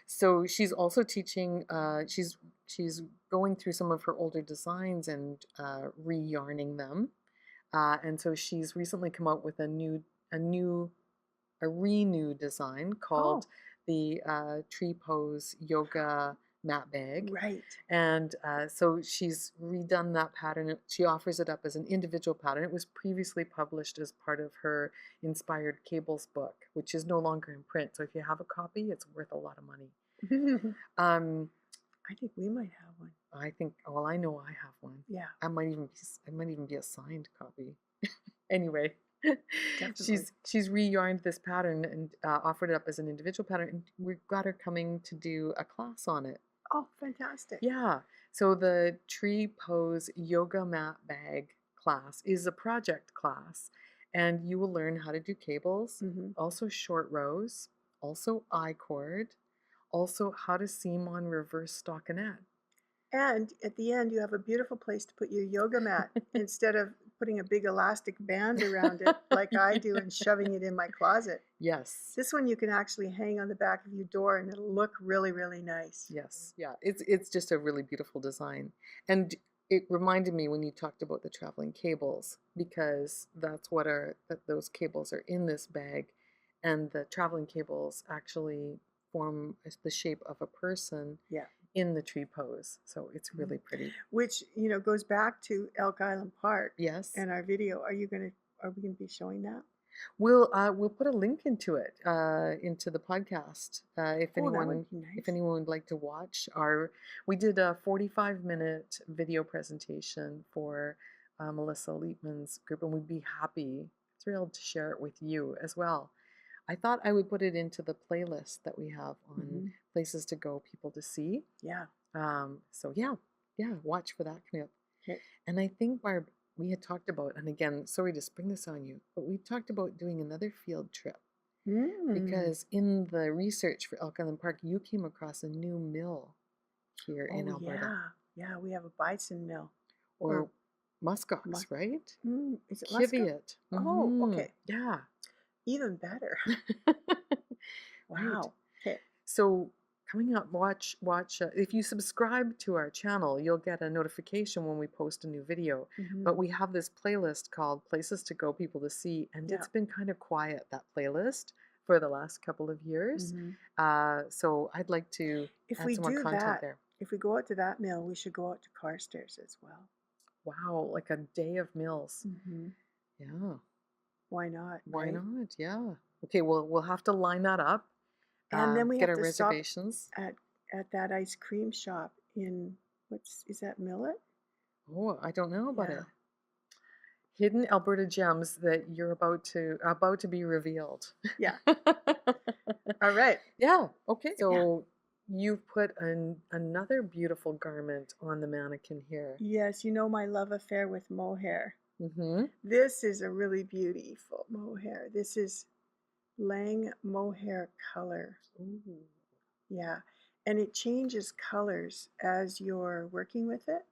So she's also teaching. She's going through some of her older designs and re-yarning them. And so she's recently come out with a new, a renew design called Oh, the Tree Pose Yoga Mat Bag. right. And so she's redone that pattern. She offers it up as an individual pattern. It was previously published as part of her Inspired Cables book, which is no longer in print. So if you have a copy, it's worth a lot of money. Um, I think we might have one. I think, well, I know I have one. Yeah, I might even be a signed copy. Anyway, definitely. she's re-yarned this pattern and offered it up as an individual pattern, and we've got her coming to do a class on it. Oh, fantastic. Yeah. So the Tree Pose Yoga Mat Bag class is a project class, and you will learn how to do cables, Hmm. also short rows, also I-cord, also how to seam on reverse stockinette. And at the end, you have a beautiful place to put your yoga mat instead of putting a big elastic band around it like I do and shoving it in my closet. Yes. This one you can actually hang on the back of your door and it'll look really, really nice. Yes. Yeah. It's just a really beautiful design. And it reminded me when you talked about the traveling cables, because that's what those cables are in this bag, and the traveling cables actually form the shape of a person Yeah. in the tree pose. So it's really Mhm. pretty. Which, goes back to Elk Island Park Yes. and our video. Are we gonna be showing that? We'll put a link into it into the podcast Oh, that would be if nice. anyone would like to watch our. We did a 45-minute video presentation for Melissa Leitman's group, and we'd be thrilled to share it with you as well. I thought I would put it into the playlist that we have on Hmm. places to go, people to see. Yeah. So yeah, watch for that coming up. Okay. And I think, Barb, we had talked about, and again, sorry to spring this on you, but we talked about doing another field trip Mm. because in the research for Elk Island Park, you came across a new mill here in Oh Alberta, yeah. Yeah, we have a bison mill. Or or muskox, mus right? is it muska? Kiviot. Oh, Mm-hmm. okay. Yeah. Even better. Right. Wow. Okay. So coming up, watch. If you subscribe to our channel, you'll get a notification when we post a new video. Hmm. But we have this playlist called Places to Go, People to See, and Yeah. it's been kind of quiet, that playlist, for the last couple of years. Hmm. So I'd like to If add we some more do content that, there. if we go out to that mill, we should go out to Carstairs as well. Wow, like a day of meals. Hmm. Yeah, Why not, why right? not? Yeah. Okay, well, we'll have to line that up. And then we Get have our to stop reservations. at that ice cream shop in is that Millet? Oh, I don't know about Yeah. it. Hidden Alberta gems that you're about to be revealed. Yeah. All right. Yeah, okay. Yeah. So you've put another beautiful garment on the mannequin here. Yes, you know my love affair with mohair. Mm-hmm. This is a really beautiful mohair. This is Lang mohair color. Ooh. Yeah. And it changes colors as you're working with it.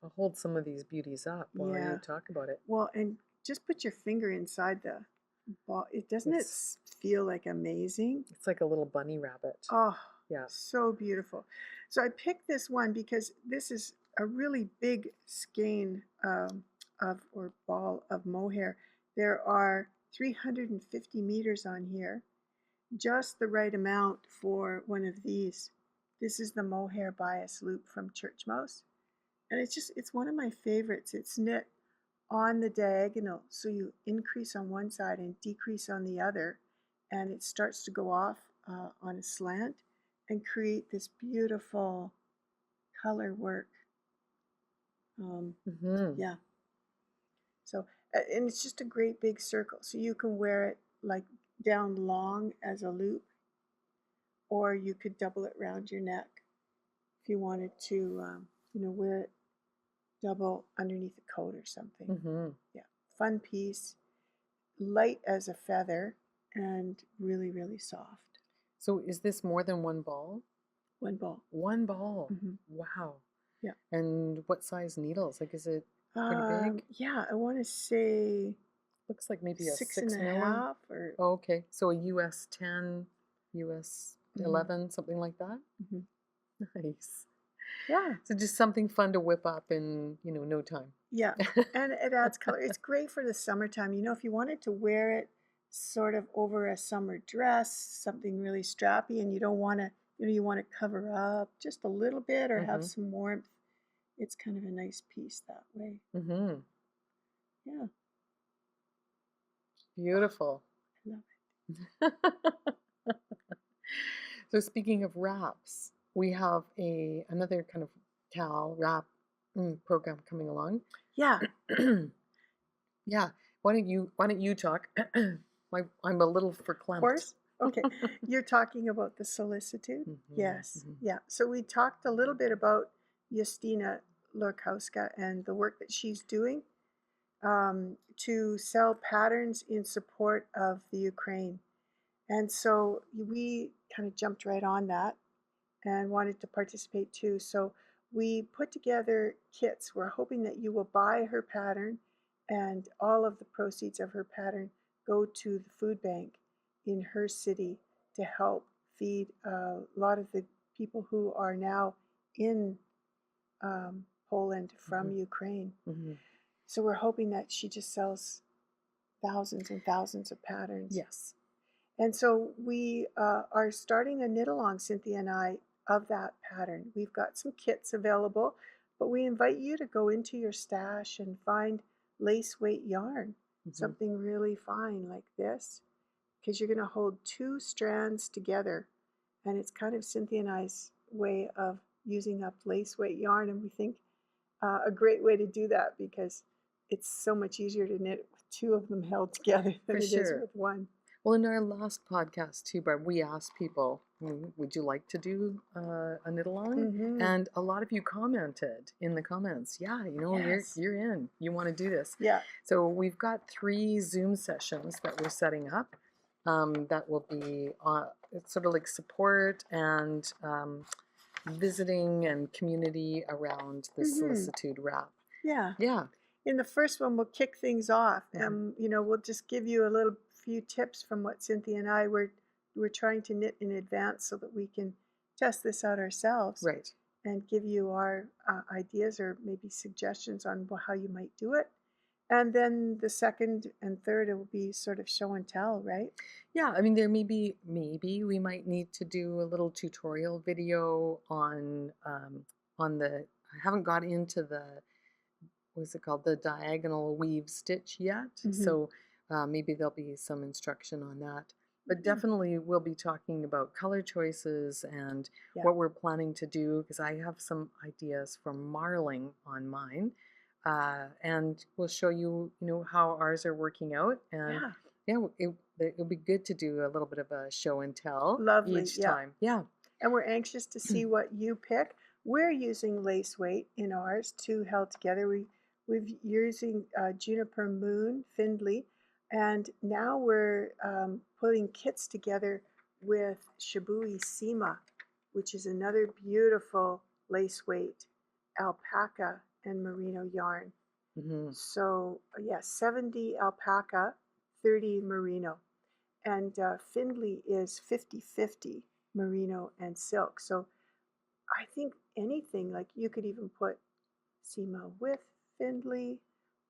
I'll hold some of these beauties up while you Yeah. talk about it. Well, and just put your finger inside the ball. It doesn't it It's feel like amazing? it's like a little bunny rabbit. Oh, Yeah. so beautiful. So I picked this one because this is a really big skein of or ball of mohair. There are 350 meters on here, just the right amount for one of these. This is the mohair bias loop from Church Mouse, and it's one of my favorites. It's knit on the diagonal, so you increase on one side and decrease on the other, and it starts to go off on a slant and create this beautiful color work. Mm-hmm. Yeah, so and it's just a great big circle, so you can wear it like down long as a loop, or you could double it around your neck. you wanted to, wear it double underneath a coat or something. Mm-hmm. Yeah, fun piece, light as a feather, and really, really soft. So is this more than one ball? One ball. One ball. Mm-hmm. Wow. Yeah. And what size needles? Like, is it pretty big? Yeah, I want to say Looks like maybe a 6 and a 6 milli. half or. Oh, okay. So a US 10, US Mhm. 11, something like that? Mhm. Nice. Yeah. So just something fun to whip up in, no time. Yeah, and it adds color. It's great for the summertime. If you wanted to wear it sort of over a summer dress, something really strappy, and you don't want to, you want to cover up just a little bit or have Mm-hmm. some warmth, it's kind of a nice piece that way. Mm-hmm. Yeah, Beautiful. I love it. So speaking of wraps, we have another kind of KAL wrap program coming along. Yeah, Yeah. Why don't you talk? I'm a little of verklempt. course. Okay, you're talking about the Solicitude? Mm-hmm. Yes, Mm-hmm. yeah. So we talked a little bit about Justina Lorkowska and the work that she's doing to sell patterns in support of the Ukraine. And so we kind of jumped right on that and wanted to participate too. So we put together kits. We're hoping that you will buy her pattern, and all of the proceeds of her pattern go to the food bank in her city to help feed a lot of the people who are now in Poland from Mm-hmm. Ukraine. Mm-hmm. So we're hoping that she just sells thousands and thousands of patterns. Yes. And so we are starting a knit along, Cynthia and I, of that pattern. We've got some kits available, but we invite you to go into your stash and find lace weight yarn, Mm-hmm. something really fine like this, because you're going to hold 2 strands together. And it's kind of Cynthia and I's way of using up lace weight yarn. And we think a great way to do that because it's so much easier to knit with 2 of them held together than For it is sure. with one. Well, in our last podcast too, Barb, we asked people, would you like to do a knit along? Mm-hmm. And a lot of you commented in the comments, yeah, Yes. you're in. You want to do this. Yeah. So we've got 3 Zoom sessions that we're setting up that will be it's sort of like support and visiting and community around the Solicitude Wrap. Yeah. Yeah. In the first one, we'll kick things off, and we'll just give you a little few tips from what Cynthia and I were trying to knit in advance so that we can test this out ourselves, Right. and give you our ideas or maybe suggestions on how you might do it. And then the second and third, it will be sort of show and tell, right? Yeah, I mean, there maybe we might need to do a little tutorial video on the. I haven't got into the what's it called, the diagonal weave stitch yet, so maybe there'll be some instruction on that. But definitely we'll be talking about color choices and what we're planning to do, because I have some ideas from marling on mine, and we'll show you, how ours are working out. And it'll be good to do a little bit of a show and tell each time. Yeah. And we're anxious to see what you pick. We're using lace weight in ours, 2 held together. We're using Juniper Moon Findley, and now we're putting kits together with Shibui Sima, which is another beautiful lace weight alpaca and merino yarn. So 70 alpaca, 30 merino, and Findley is 50-50 merino and silk. So I think anything, like you could even put Sima with Findley,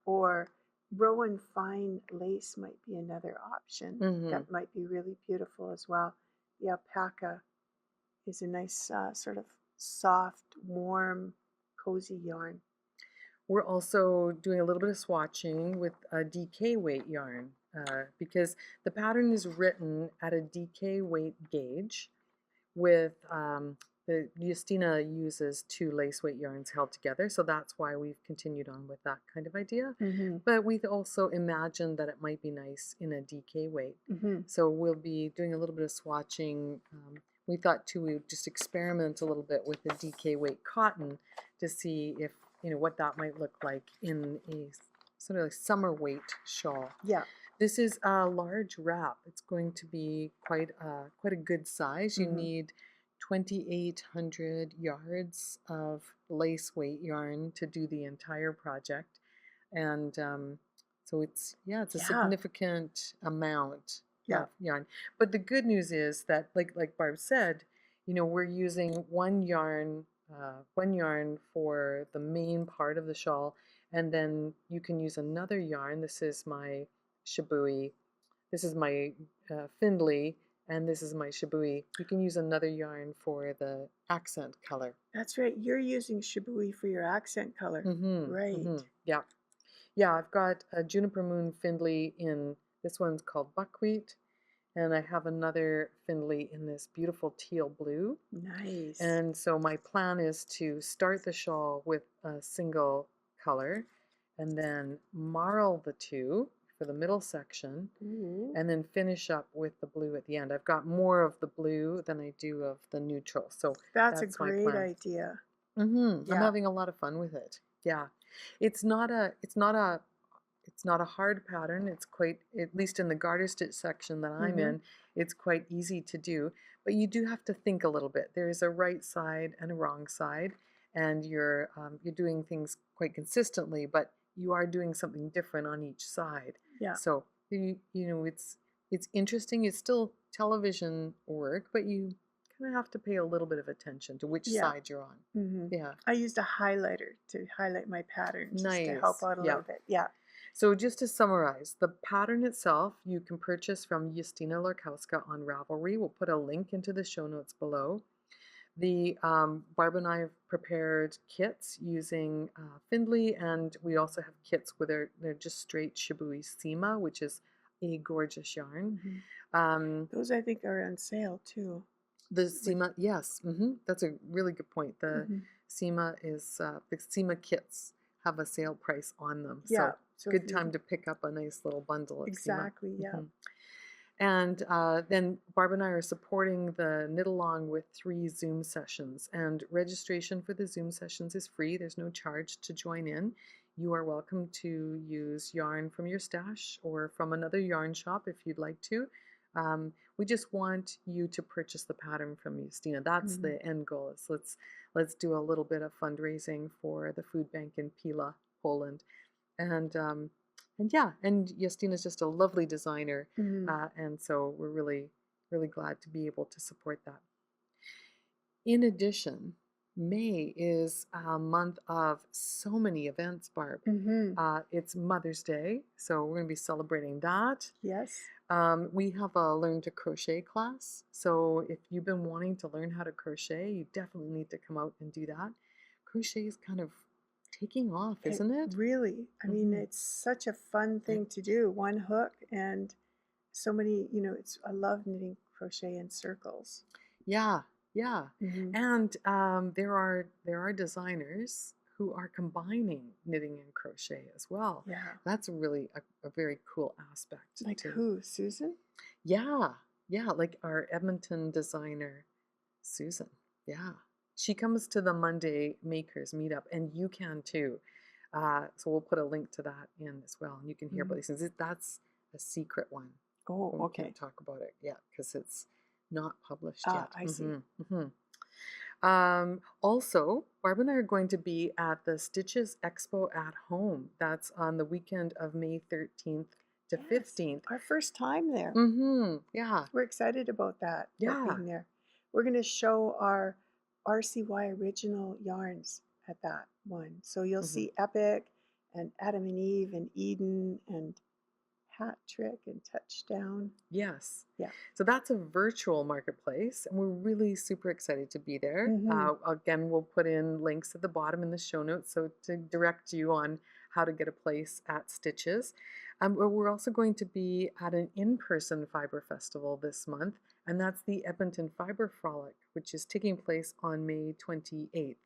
or Rowan fine lace might be another option. That might be really beautiful as well. The alpaca is a nice sort of soft, warm, cozy yarn. We're also doing a little bit of swatching with a DK weight yarn because the pattern is written at a DK weight gauge with Justina uses 2 lace weight yarns held together, so that's why we've continued on with that kind of idea. But we've also imagined that it might be nice in a DK weight. So we'll be doing a little bit of swatching we thought too we would just experiment a little bit with the DK weight cotton to see if, what that might look like in a sort of like summer weight shawl. Yeah. This is a large wrap. It's going to be quite a good size. You need 2,800 yards of lace weight yarn to do the entire project, and so it's a Yeah. significant amount Yeah. of yarn. But the good news is that, like Barb said, we're using one yarn for the main part of the shawl, and then you can use another yarn. This is my Shibui. This is my Findley, and this is my Shibui. You can use another yarn for the accent color. That's right. You're using Shibui for your accent color. Right. Yeah. Yeah, I've got a Juniper Moon Findley in, this one's called Buckwheat, and I have another Findley in this beautiful teal blue. Nice. And so my plan is to start the shawl with a single color and then marl the two for the middle section, and then finish up with the blue at the end. I've got more of the blue than I do of the neutral, so that's a my great plan. idea. Yeah. I'm having a lot of fun with it. Yeah, it's not a hard pattern. It's quite, at least in the garter stitch section that I'm in, it's quite easy to do. But you do have to think a little bit. There is a right side and a wrong side, and you're doing things quite consistently, but you are doing something different on each side. Yeah. So it's interesting. It's still television work, but you kind of have to pay a little bit of attention to which side you're on. Yeah. I used a highlighter to highlight my pattern just Nice. to help out a little bit. Yeah. So just to summarize, the pattern itself you can purchase from Justina Larkowska on Ravelry. We'll put a link into the show notes below. The Barb and I have prepared kits using Findley, and we also have kits where they're just straight Shibui Sima, which is a gorgeous yarn. Those I think are on sale too. The Sima, yes, that's a really good point. The Sima is the Sima kits have a sale price on them. Yeah. So good time to pick up a nice little bundle of exactly, Sima. Yeah. And then Barb and I are supporting the knit along with 3 Zoom sessions, and registration for the Zoom sessions is free. There's no charge to join in. You are welcome to use yarn from your stash or from another yarn shop if you'd like to. We just want you to purchase the pattern from Justina. That's the end goal. Is let's do a little bit of fundraising for the food bank in Pila, Poland, and Justina's just a lovely designer, and so we're really, really glad to be able to support that. In addition, May is a month of so many events, Barb. It's Mother's Day, so we're going to be celebrating that. Yes. We have a Learn to Crochet class, so if you've been wanting to learn how to crochet, you definitely need to come out and do that. Crochet is kind of taking off, isn't it? Really. I mean, it's such a fun thing to do. One hook and so many, I love knitting crochet in circles. Yeah. And there are designers who are combining knitting and crochet as well. Yeah. That's really a very cool aspect. Like who? Susan? Yeah, like our Edmonton designer, Susan. Yeah. She comes to the Monday Makers meetup, and you can too. So we'll put a link to that in as well, and you can hear about these things. That's a secret one. Oh, we okay. Can't talk about it yet because it's not published yet. I see. Also, Barb and I are going to be at the Stitches Expo at Home. That's on the weekend of May 13th to 15th. Our first time there. Yeah. We're excited about that. Yeah. Being there. We're going to show our RCY original yarns at that one. So you'll see Epic and Adam and Eve and Eden and Hat Trick and Touchdown. Yes. Yeah. So that's a virtual marketplace, and we're really super excited to be there. Again, we'll put in links at the bottom in the show notes so to direct you on how to get a place at Stitches. We're also going to be at an in-person fiber festival this month, and that's the Edmonton Fibre Frolic, which is taking place on May 28th.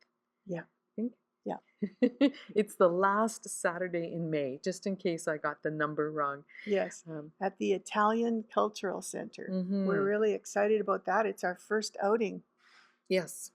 Yeah. I think. Yeah. It's the last Saturday in May, just in case I got the number wrong. Yes. Um, At the Italian Cultural Center. We're mhm. really excited about that. It's our first outing. Yes.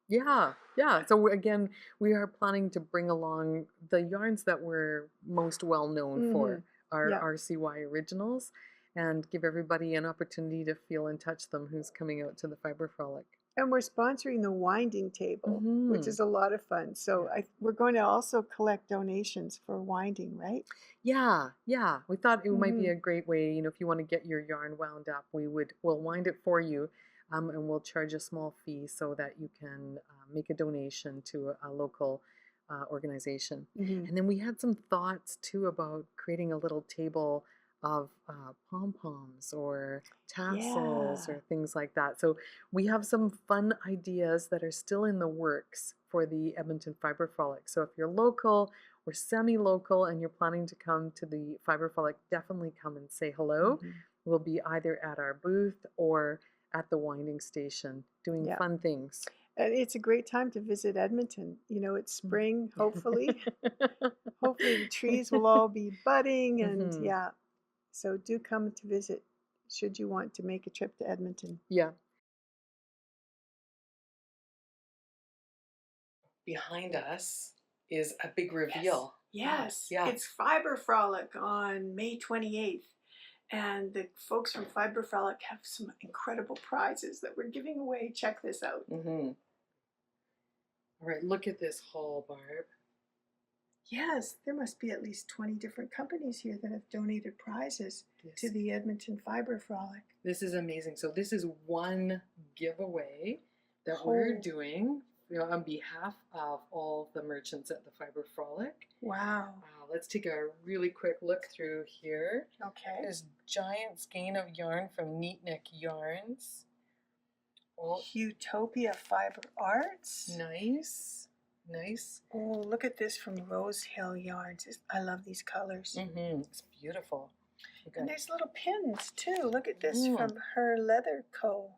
Yeah, yeah. So again, we are planning to bring along the yarns that we're most well known for, our Yeah. RCY originals, and give everybody an opportunity to feel and touch them who's coming out to the Fiber Frolic. And we're sponsoring the winding table, which Hmm. is a lot of fun. So Yeah. we're going to also collect donations for winding, right? Yeah, yeah. We thought it might be Mm-hmm. a great way, if you want to get your yarn wound up, we'll wind it for you, and we'll charge a small fee so that you can make a donation to a local organization. Mm-hmm. And then we had some thoughts too about creating a little table of pom-poms or tassels Yeah. or things like that. So we have some fun ideas that are still in the works for the Edmonton Fibre Frolic. So if you're local, we're semi-local and you're planning to come to the Fiber Frolic, definitely come and say hello. Mm-hmm. We'll be either at our booth or at the winding station doing Yeah. fun things. And it's a great time to visit Edmonton. It's spring, hopefully. Hopefully the trees will all be budding and Mhm. yeah. So do come to visit should you want to make a trip to Edmonton. Yeah. Behind us is a big reveal. Yes. Yeah. It's Fiber Frolic on May 28th. And the folks from Fiber Frolic have some incredible prizes that we're giving away. Check this out. Mm-hmm. All right, look at this haul, Barb. Yes, there must be at least 20 different companies here that have donated prizes to the Edmonton Fibre Frolic. This is amazing. So this is one giveaway that we're doing on behalf of all the merchants at the Fiber Frolic. Wow. Let's take a really quick look through here. Okay. This giant skein of yarn from Neatnik Yarns. Oh, Utopia Fiber Arts. nice. Nice. Oh, look at this from Rose Hill Yarns. I love these colors. Mm-hmm. It's beautiful. Okay. And there's little pins too. Look at this from Her Leather Co.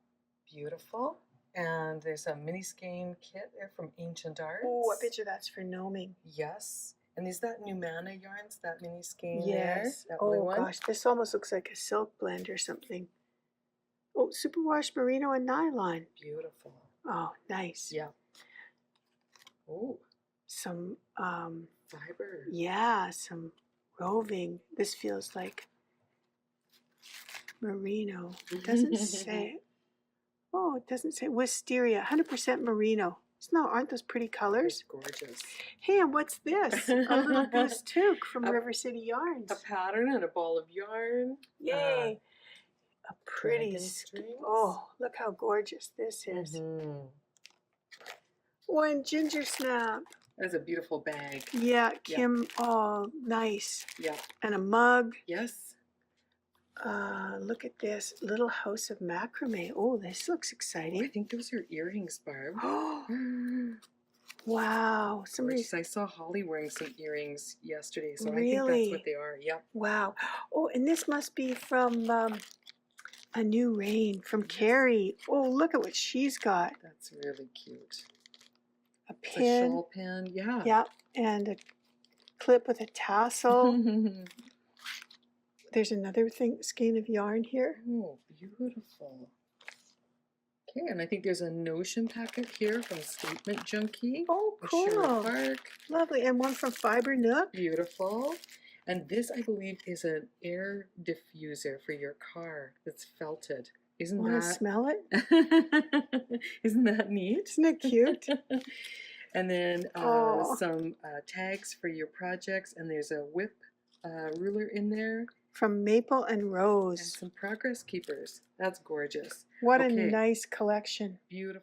Beautiful. And there's a mini skein kit there from Ancient Arts. Oh, I bet you that's for gnoming. Yes. And is that Numana yarns, that mini skein yes. there? That oh one? Gosh, this almost looks like a silk blend or something. Oh, superwash merino and nylon. Beautiful. Oh, nice. Yeah. Oh. Some fiber. Yeah, some roving. This feels like merino. It doesn't say. Oh, it doesn't say wisteria. 100% merino. Aren't those pretty colors? It's gorgeous. Hey, and what's this? A little goose toque from River City Yarns. A pattern and a ball of yarn. Yay! A pretty strings. Oh, look how gorgeous this is. Mm-hmm. Oh, and ginger snap. That's a beautiful bag. Yeah, Kim. Yeah. Oh, nice. Yeah. And a mug. Yes. Look at this little house of macrame. Oh, this looks exciting. Oh, I think those are earrings, Barb. Wow. I saw Holly wearing some earrings yesterday, so really? I think that's what they are. Yep. Wow. Oh, and this must be from A New Rain from Carrie. Oh, look at what she's got. That's really cute. A pin. A shawl pin, yeah. Yep, and a clip with a tassel. There's another skein of yarn here. Oh, beautiful. Okay, and I think there's a notion packet here from Statement Junkie. Oh, cool. Lovely. And one from Fiber Nook. Beautiful. And this, I believe, is an air diffuser for your car that's felted. Want to smell it? Isn't that neat? Isn't it cute? And then some tags for your projects, and there's a whip ruler in there. From Maple and Rose. And some progress keepers. That's gorgeous. What a nice collection. Beautiful.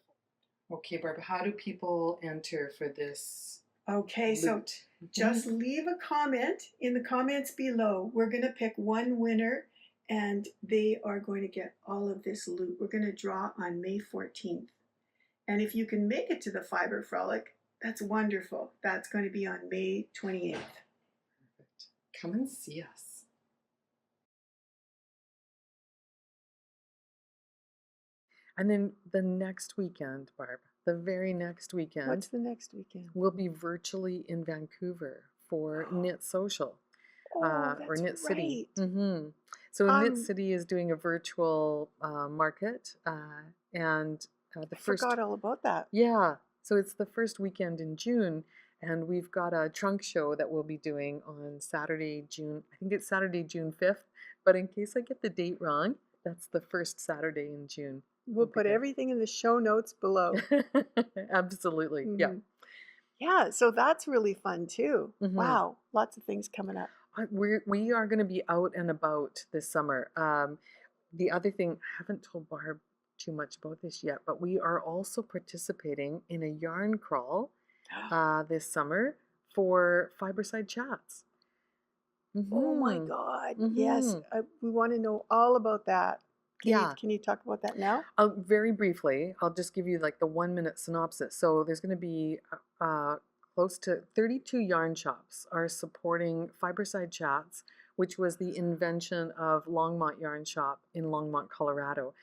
Okay, Barbara, how do people enter for this? Okay, so just leave a comment in the comments below. We're going to pick one winner, and they are going to get all of this loot. We're going to draw on May 14th. And if you can make it to the Fiber Frolic, that's wonderful. That's going to be on May 28th. Perfect. Come and see us. And then the next weekend, Barb, the very next What's weekend, the next weekend? we'll be virtually in Vancouver for Knit Social. Oh, Or that's Knit City. right. So Knit Um, City is doing a virtual market, and the I first, forgot all about that. yeah, so it's the first weekend in June, and we've got a trunk show that we'll be doing on Saturday, I think it's Saturday, June 5th, but in case I get the date wrong, that's the first Saturday in June. We'll We'll be put everything in the show notes below. there. Absolutely, yeah. Hmm. Yeah, so that's really fun too. hmm Wow, lots of things coming up. we are going to be out and about this summer. The other thing, I haven't told Barb too much about this yet, but we are also participating in a yarn crawl this summer for Fiberside chats. Oh my Mm-hmm. God. Yes, Mm-hmm. we want to know all about that. Yeah. Can you talk about that now? Very briefly, I'll just give you like the 1 minute synopsis. So there's going to be close to 32 yarn shops are supporting Fiberside Chats, which was the invention of Longmont Yarn Shop in Longmont, Colorado.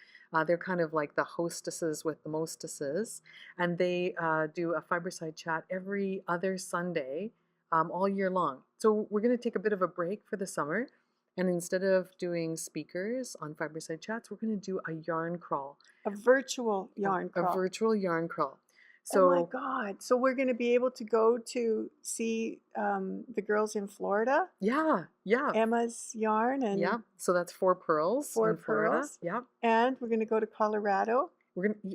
They're kind of like the hostesses with the mostesses, and they do a Fiberside Chat every other Sunday all year long. So we're going to take a bit of a break for the summer. And instead of doing speakers on Fiberside Chats, we're going to do a yarn crawl, A virtual yarn a crawl. virtual yarn crawl. Oh my So, God. So we're going to be able to go to see the girls in Florida, yeah, yeah, Emma's yarn yeah. and So that's Four Pearls Four in Florida. Pearls. Yeah. And we're going to go to Colorado.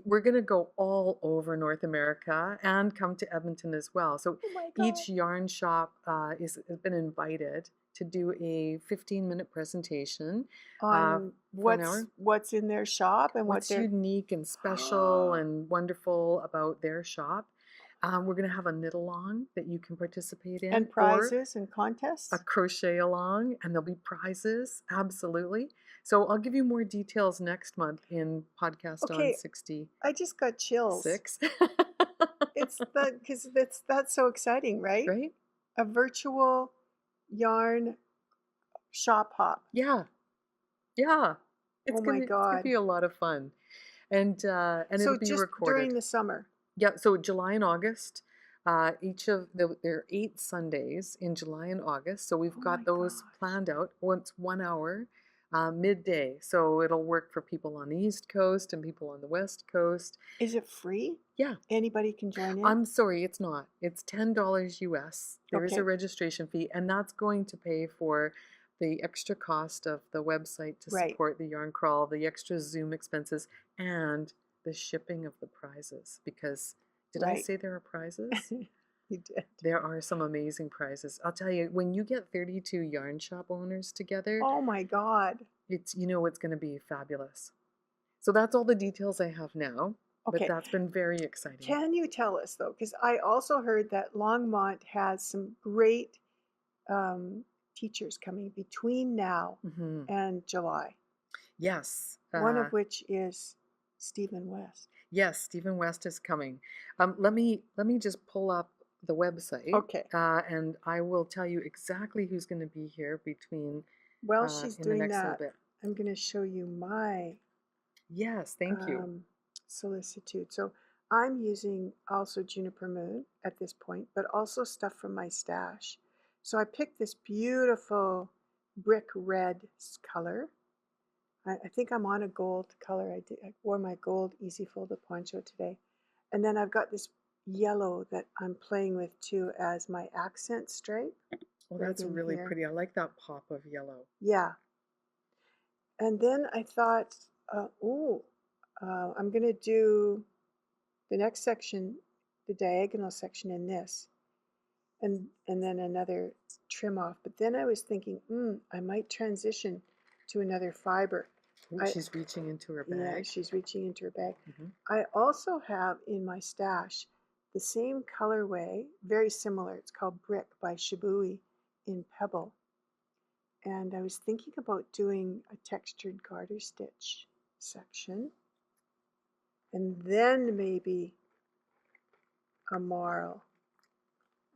We're gonna go all over North America and come to Edmonton as well. So Oh my God. each yarn shop has been invited to do a 15-minute presentation On for an hour. what's in their shop and what What's they're unique and special and wonderful about their shop. We're going to have a knit along that you can participate in, and or prizes and a contests. crochet along, and there'll be prizes. Absolutely. So I'll give you more details next month in podcast on Okay, 66. I just got chills. It's because that's so exciting, right? Right? A virtual yarn shop hop. Yeah. Yeah. Oh my It's gonna God. be a lot of fun. And it'll So be just during recorded. the summer. Yeah, so July and August, there are 8 Sundays in July and August. So we've Oh got my those gosh. planned out. Once 1 hour, midday. So it'll work for people on the East Coast and people on the West Coast. Is it free? Yeah, Anybody can join in? I'm sorry, it's not. It's $10 US. There is a Okay. registration fee, and that's going to pay for the extra cost of the website to Right. support the yarn crawl, the extra Zoom expenses, and the shipping of the prizes. Because did I Right. say there are prizes? You did. There are some amazing prizes. I'll tell you, when you get 32 yarn shop owners together, Oh my God. it's going to be fabulous. So that's all the details I have now, but Okay. that's been very exciting. Can you tell us though? Because I also heard that Longmont has some great teachers coming between now hmm and July. Yes. One of which is Stephen West. Yes, Stephen West is coming. Let me just pull up the website, Okay. and I will tell you exactly who's going to be here between While she's in the doing next little that, bit. I'm going to show you my Yes, thank you. Solicitude. So I'm using also Juniper Moon at this point, but also stuff from my stash. So I picked this beautiful brick red color. I think I'm on a gold color. I wore my gold easy folded poncho today. And then I've got this yellow that I'm playing with too as my accent stripe. Oh, Right that's in really here. pretty. I like that pop of yellow. Yeah. And then I thought, I'm going to do the next section, the diagonal section in this, and then another trim off. But then I was thinking, I might transition to another fiber. Ooh, she's reaching into her bag. Yeah, she's reaching into her bag. hmm I also have in my stash the same colorway, very similar. It's called Brick by Shibui in Pebble. And I was thinking about doing a textured garter stitch section. And then maybe a marl.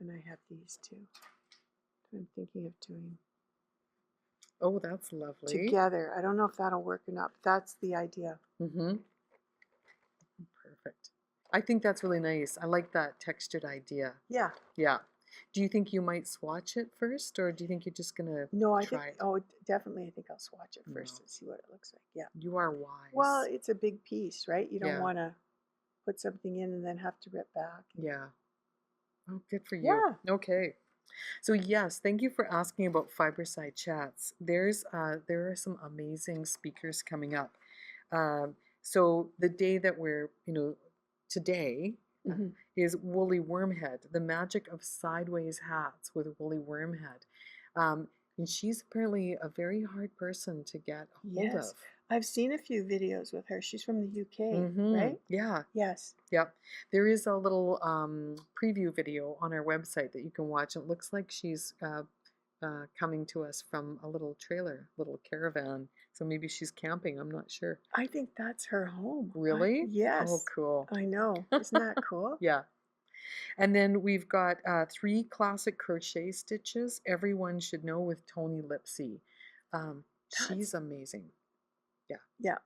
And I have these two. I'm thinking of doing Oh, that's lovely. together. I don't know if that'll work or not, but that's the idea. Perfect. I think that's really nice. I like that textured idea. Yeah. Yeah. Do you think you might swatch it first, or do you think you're just gonna No, I think, try it? oh, definitely, I think I'll swatch it first No. and see what it looks like. Yeah. You are Well, wise. it's a big piece, right? You don't Yeah. want to put something in and then have to rip back. Yeah. Oh, good for you. Yeah. Okay. So yes, thank you for asking about Fiberside chats. There are some amazing speakers coming up. So the day that we're, today uh, Hmm. is Woolly Wormhead, the magic of sideways hats with Woolly Wormhead. And she's apparently a very hard person to get a hold Yes. of. I've seen a few videos with her. She's from the UK, Mm-hmm. right? Yeah. Yes. Yep. There is a little preview video on our website that you can watch. It looks like she's coming to us from a little trailer, little caravan. So maybe she's camping. I'm not sure. I think that's her home. Really? Oh, Yes. cool. I know. Isn't that cool? Yeah. And then we've got 3 classic crochet stitches. Everyone should know with Tony Lipsy. She's That's, amazing. Yeah. yeah.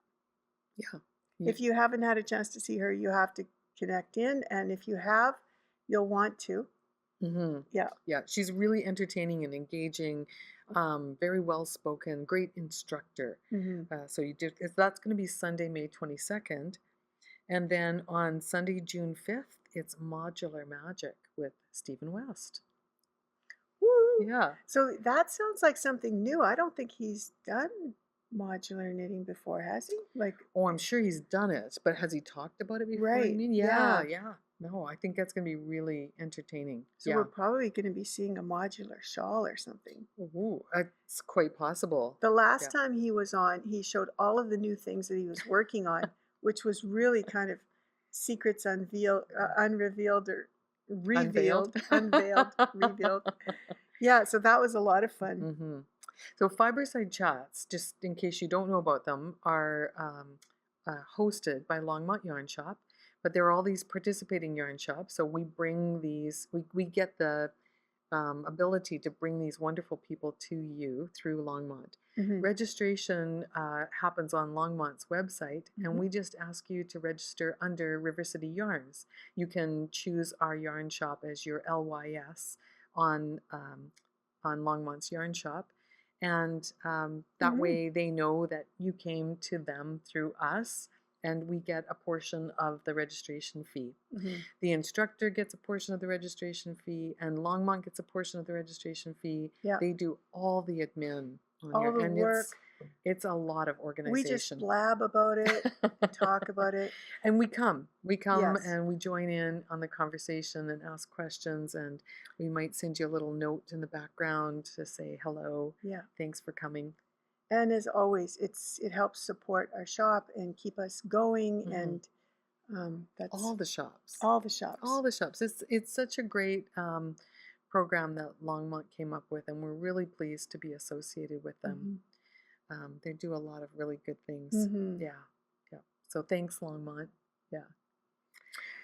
Yeah. If you haven't had a chance to see her, you have to connect in. And if you have, you'll want to. Mm-hmm. Yeah. Yeah, she's really entertaining and engaging, very well spoken, great instructor. Hmm. That's going to be Sunday, May 22nd. And then on Sunday, June 5th, it's Modular Magic with Stephen West. Woo! Yeah. So that sounds like something new. I don't think he's done modular knitting before, has he? Like, Oh, I'm sure he's done it, but has he talked about it before? I right. mean, Yeah. yeah. No, I think that's going to be really entertaining. So Yeah. we're probably going to be seeing a modular shawl or something. Ooh, it's quite possible. The last Yeah. time he was on, he showed all of the new things that he was working on, which was really kind of secrets unrevealed or revealed, unveiled, revealed. Yeah, so that was a lot of fun. Mm-hmm. So Fiberside chats, just in case you don't know about them, are hosted by Longmont Yarn Shop, but there are all these participating yarn shops. So we bring these, we get the ability to bring these wonderful people to you through Longmont. Hmm. Registration happens on Longmont's website, and we just ask you to register under River City Yarns. You can choose our yarn shop as your LYS on Longmont's Yarn Shop, and that way they know that you came to them through us, and we get a portion of the registration fee. The instructor gets a portion of the registration fee, and Longmont gets a portion of the registration fee. Yeah. They do all the admin on All the and work. it's a lot of organization. We just blab about it, talk about it. And we come Yes. and we join in on the conversation and ask questions, and we might send you a little note in the background to say hello. Yeah. Thanks for coming. And as always, it helps support our shop and keep us going, and that's all the shops. All the shops. All the shops. It's such a great program that Longmont came up with, and we're really pleased to be associated with them. They do a lot of really good things. Yeah. So thanks, Longmont. Yeah.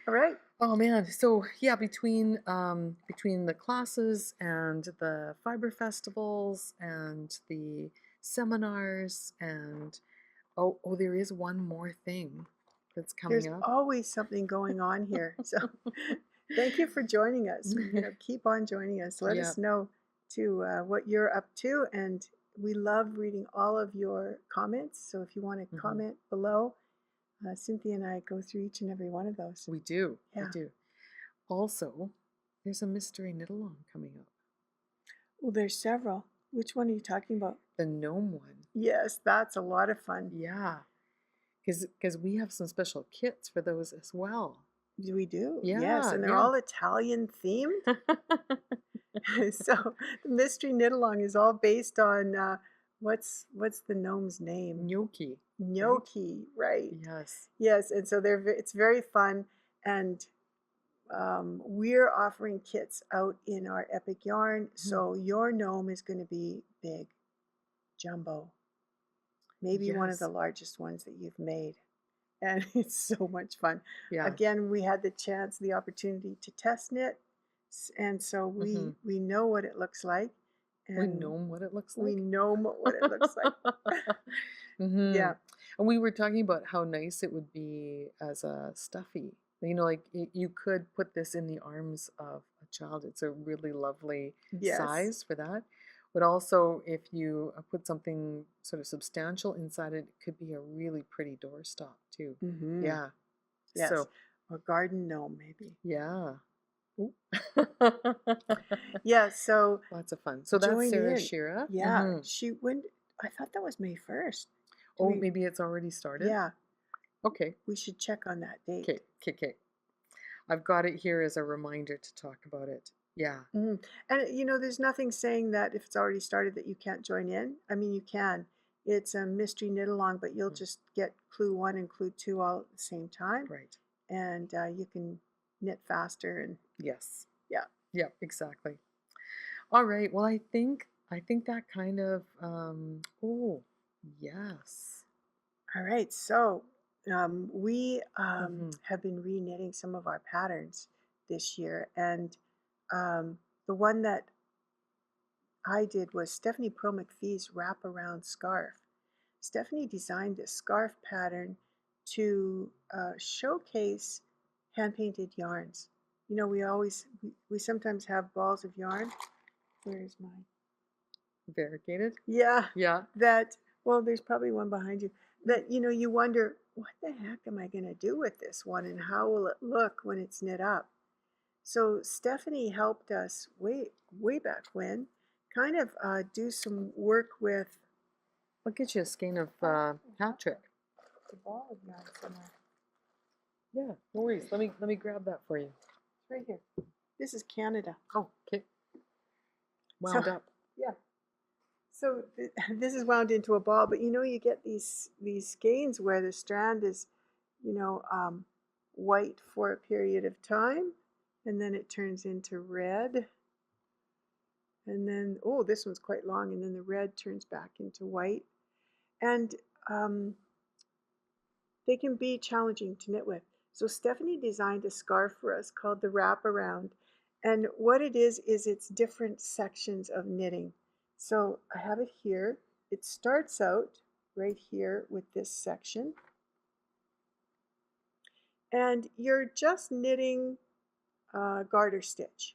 All right. Oh man. So yeah, between the classes and the fiber festivals and the seminars and there is one more thing that's coming There's up. always something going on here. So thank you for joining us. Keep on joining us. Let us know too what you're up to, and we love reading all of your comments. So if you want to comment below, Cynthia and I go through each and every one of those. We do. Yeah. We do. Also, there's a mystery knit-along coming up. Well, there's several. Which one are you talking about? The Gnome one. Yes, that's a lot of fun. Yeah. Because we have some special kits for those as well. We do. Yeah, yes, and they're all Italian themed. So the mystery knit-along is all based on what's the gnome's name? Gnocchi. Gnocchi, right? Yes. Yes, and so it's very fun, and we're offering kits out in our Epic Yarn. So your gnome is going to be big, jumbo, maybe one of the largest ones that you've made. And it's so much fun. Yeah. Again, we had the opportunity to test knit, and so we know what it looks like. And we know what it looks like. We know what it looks like. Yeah. And we were talking about how nice it would be as a stuffy. You know, like you could put this in the arms of a child. It's a really lovely Yes. size for that. But also, if you put something sort of substantial inside it, it could be a really pretty doorstop too. Mm-hmm. Yeah. Yes. So, Or garden gnome, maybe. yeah. Ooh. Yeah, so Lots of fun. So that's join Sarah in. Shira. Yeah, she when I thought that was May 1st. Do Oh, we maybe it's already started. Yeah, Okay. we should check on that date. Okay. Okay. Okay. I've got it here as a reminder to talk about it. Yeah. Mhm. And there's nothing saying that if it's already started that you can't join in. I mean, you can. It's a mystery knit along, but you'll Mm, just get clue 1 and clue 2 all at the same time, right. and you can knit faster and Yes. yeah. Yep. Exactly. All right. Well, I think that kind of oh, yes. All right, so we Mhm. have been re-knitting some of our patterns this year, and the one that I did was Stephanie Pearl McPhee's wraparound scarf. Stephanie designed this scarf pattern to showcase hand-painted yarns. We sometimes have balls of yarn. Where is mine? Variegated. Yeah, Yeah. well, there's probably one behind you. That, you wonder, what the heck am I going to do with this one and how will it look when it's knit up? So Stephanie helped us way back when kind of do some work with I'll get you a skein of Patrick. the ball of yarn somewhere. Yeah. No worries. Let me grab that for you. It's right here. This is Canada. Oh, okay. So, Wound up. yeah. So this is wound into a ball, but you get these skeins where the strand is, you know, um, white for a period of time, and then it turns into red, and then this one's quite long, and then the red turns back into white, and um, they can be challenging to knit with. So Stephanie designed a scarf for us called the wraparound, and what it is it's different sections of knitting. So I have it here. It starts out right here with this section, and you're just knitting garter stitch,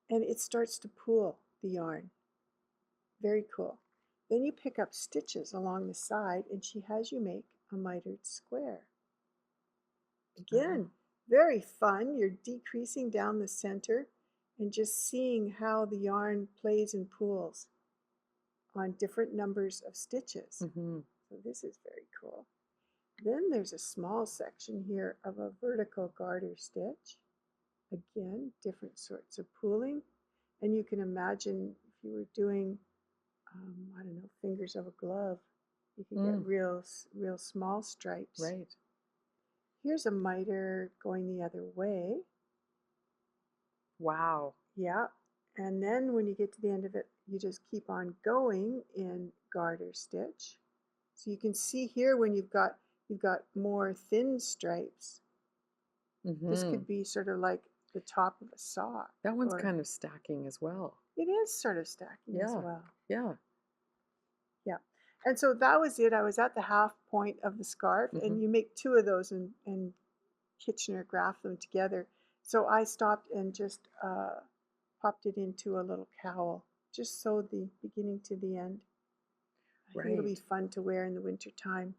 and it starts to pool the yarn. Very cool. Then you pick up stitches along the side, and she has you make a mitered square. Oh, Again, very fun. You're decreasing down the center and just seeing how the yarn plays and pools on different numbers of stitches. mm-hmm. So this is very cool. Then there's a small section here of a vertical garter stitch. Again, different sorts of pooling. And you can imagine if you were doing, I don't know, fingers of a glove, you can get real small stripes. Right. Here's a miter going the other way. Wow. Yeah. And then when you get to the end of it, you just keep on going in garter stitch. So you can see here when you've got more thin stripes. This Mm-hmm. could be sort of like the top of a sock, That one's or kind of stacking as well. it is sort of stacking as Yeah. well. Yeah. Yeah. And so that was it. I was at the half point of the scarf, Mm-hmm. and you make two of those and Kitchener graph them together. So I stopped and just popped it into a little cowl, just sewed the beginning to the end. I think it'll be Right. fun to wear in the winter time.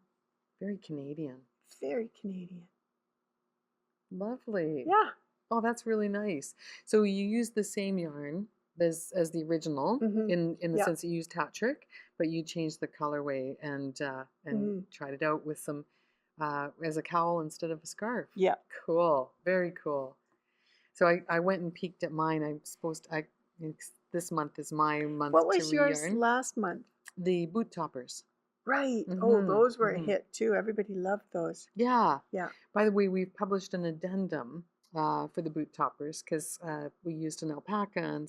Very Canadian. Very Canadian. Lovely. Yeah. Oh, that's really nice. So you use the same yarn as the original Mm-hmm. in the Yeah. sense that you used hat trick, but you changed the colorway and Mm-hmm. tried it out with some as a cowl instead of a scarf. Yeah. Cool. Very cool. So I went and peeked at mine. I'm supposed to, this month is my month What to was yours reyarn. last month? The boot toppers. Right. Oh, Mm-hmm. those were a Mm-hmm. hit too. Everybody loved those. Yeah. Yeah. By the way, we've published an addendum for the boot toppers because we used an alpaca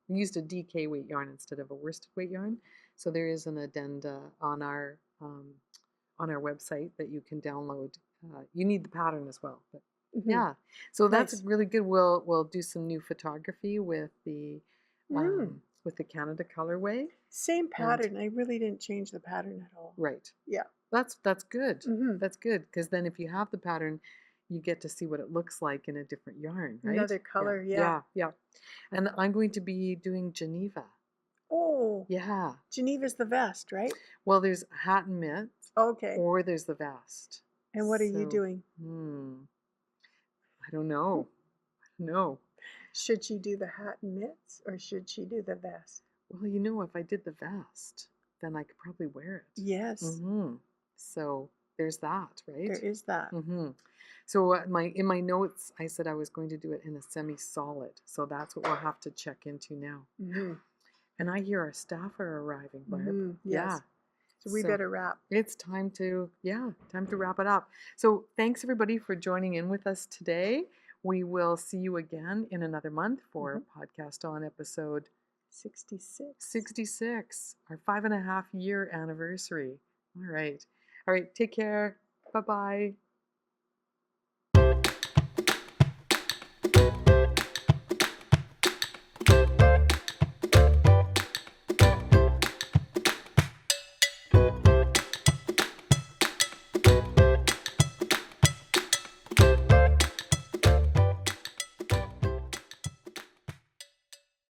we used a DK weight yarn instead of a worsted weight yarn. So there is an addenda on our website that you can download. You need the pattern as well, but Mm-hmm. yeah. So that's Nice. really good. We'll do some new photography with the Mm. Canada colorway. Same And pattern. I really didn't change the pattern at all. right. Yeah. That's good. Mm-hmm. That's good because then if you have the pattern, you get to see what it looks like in a different yarn, right? Another color, yeah. Yeah. And I'm going to be doing Geneva. Oh, Yeah. Geneva's the vest, right? Well, there's hat and mitts, Okay. or there's the vest. And what are you So, doing? I don't know. No. Should she do the hat and mitts or should she do the vest? Well, if I did the vest, then I could probably wear it. Yes, So there's that, right? there is that. So in my notes, I said I was going to do it in a semi-solid. So that's what we'll have to check into now. And I hear our staff are arriving, Barb. Yes. Yeah. So we better wrap. It's time to wrap it up. So thanks everybody for joining in with us today. We will see you again in another month for Podcast On episode 66, our 5.5 year anniversary. All right. Take care. Bye-bye.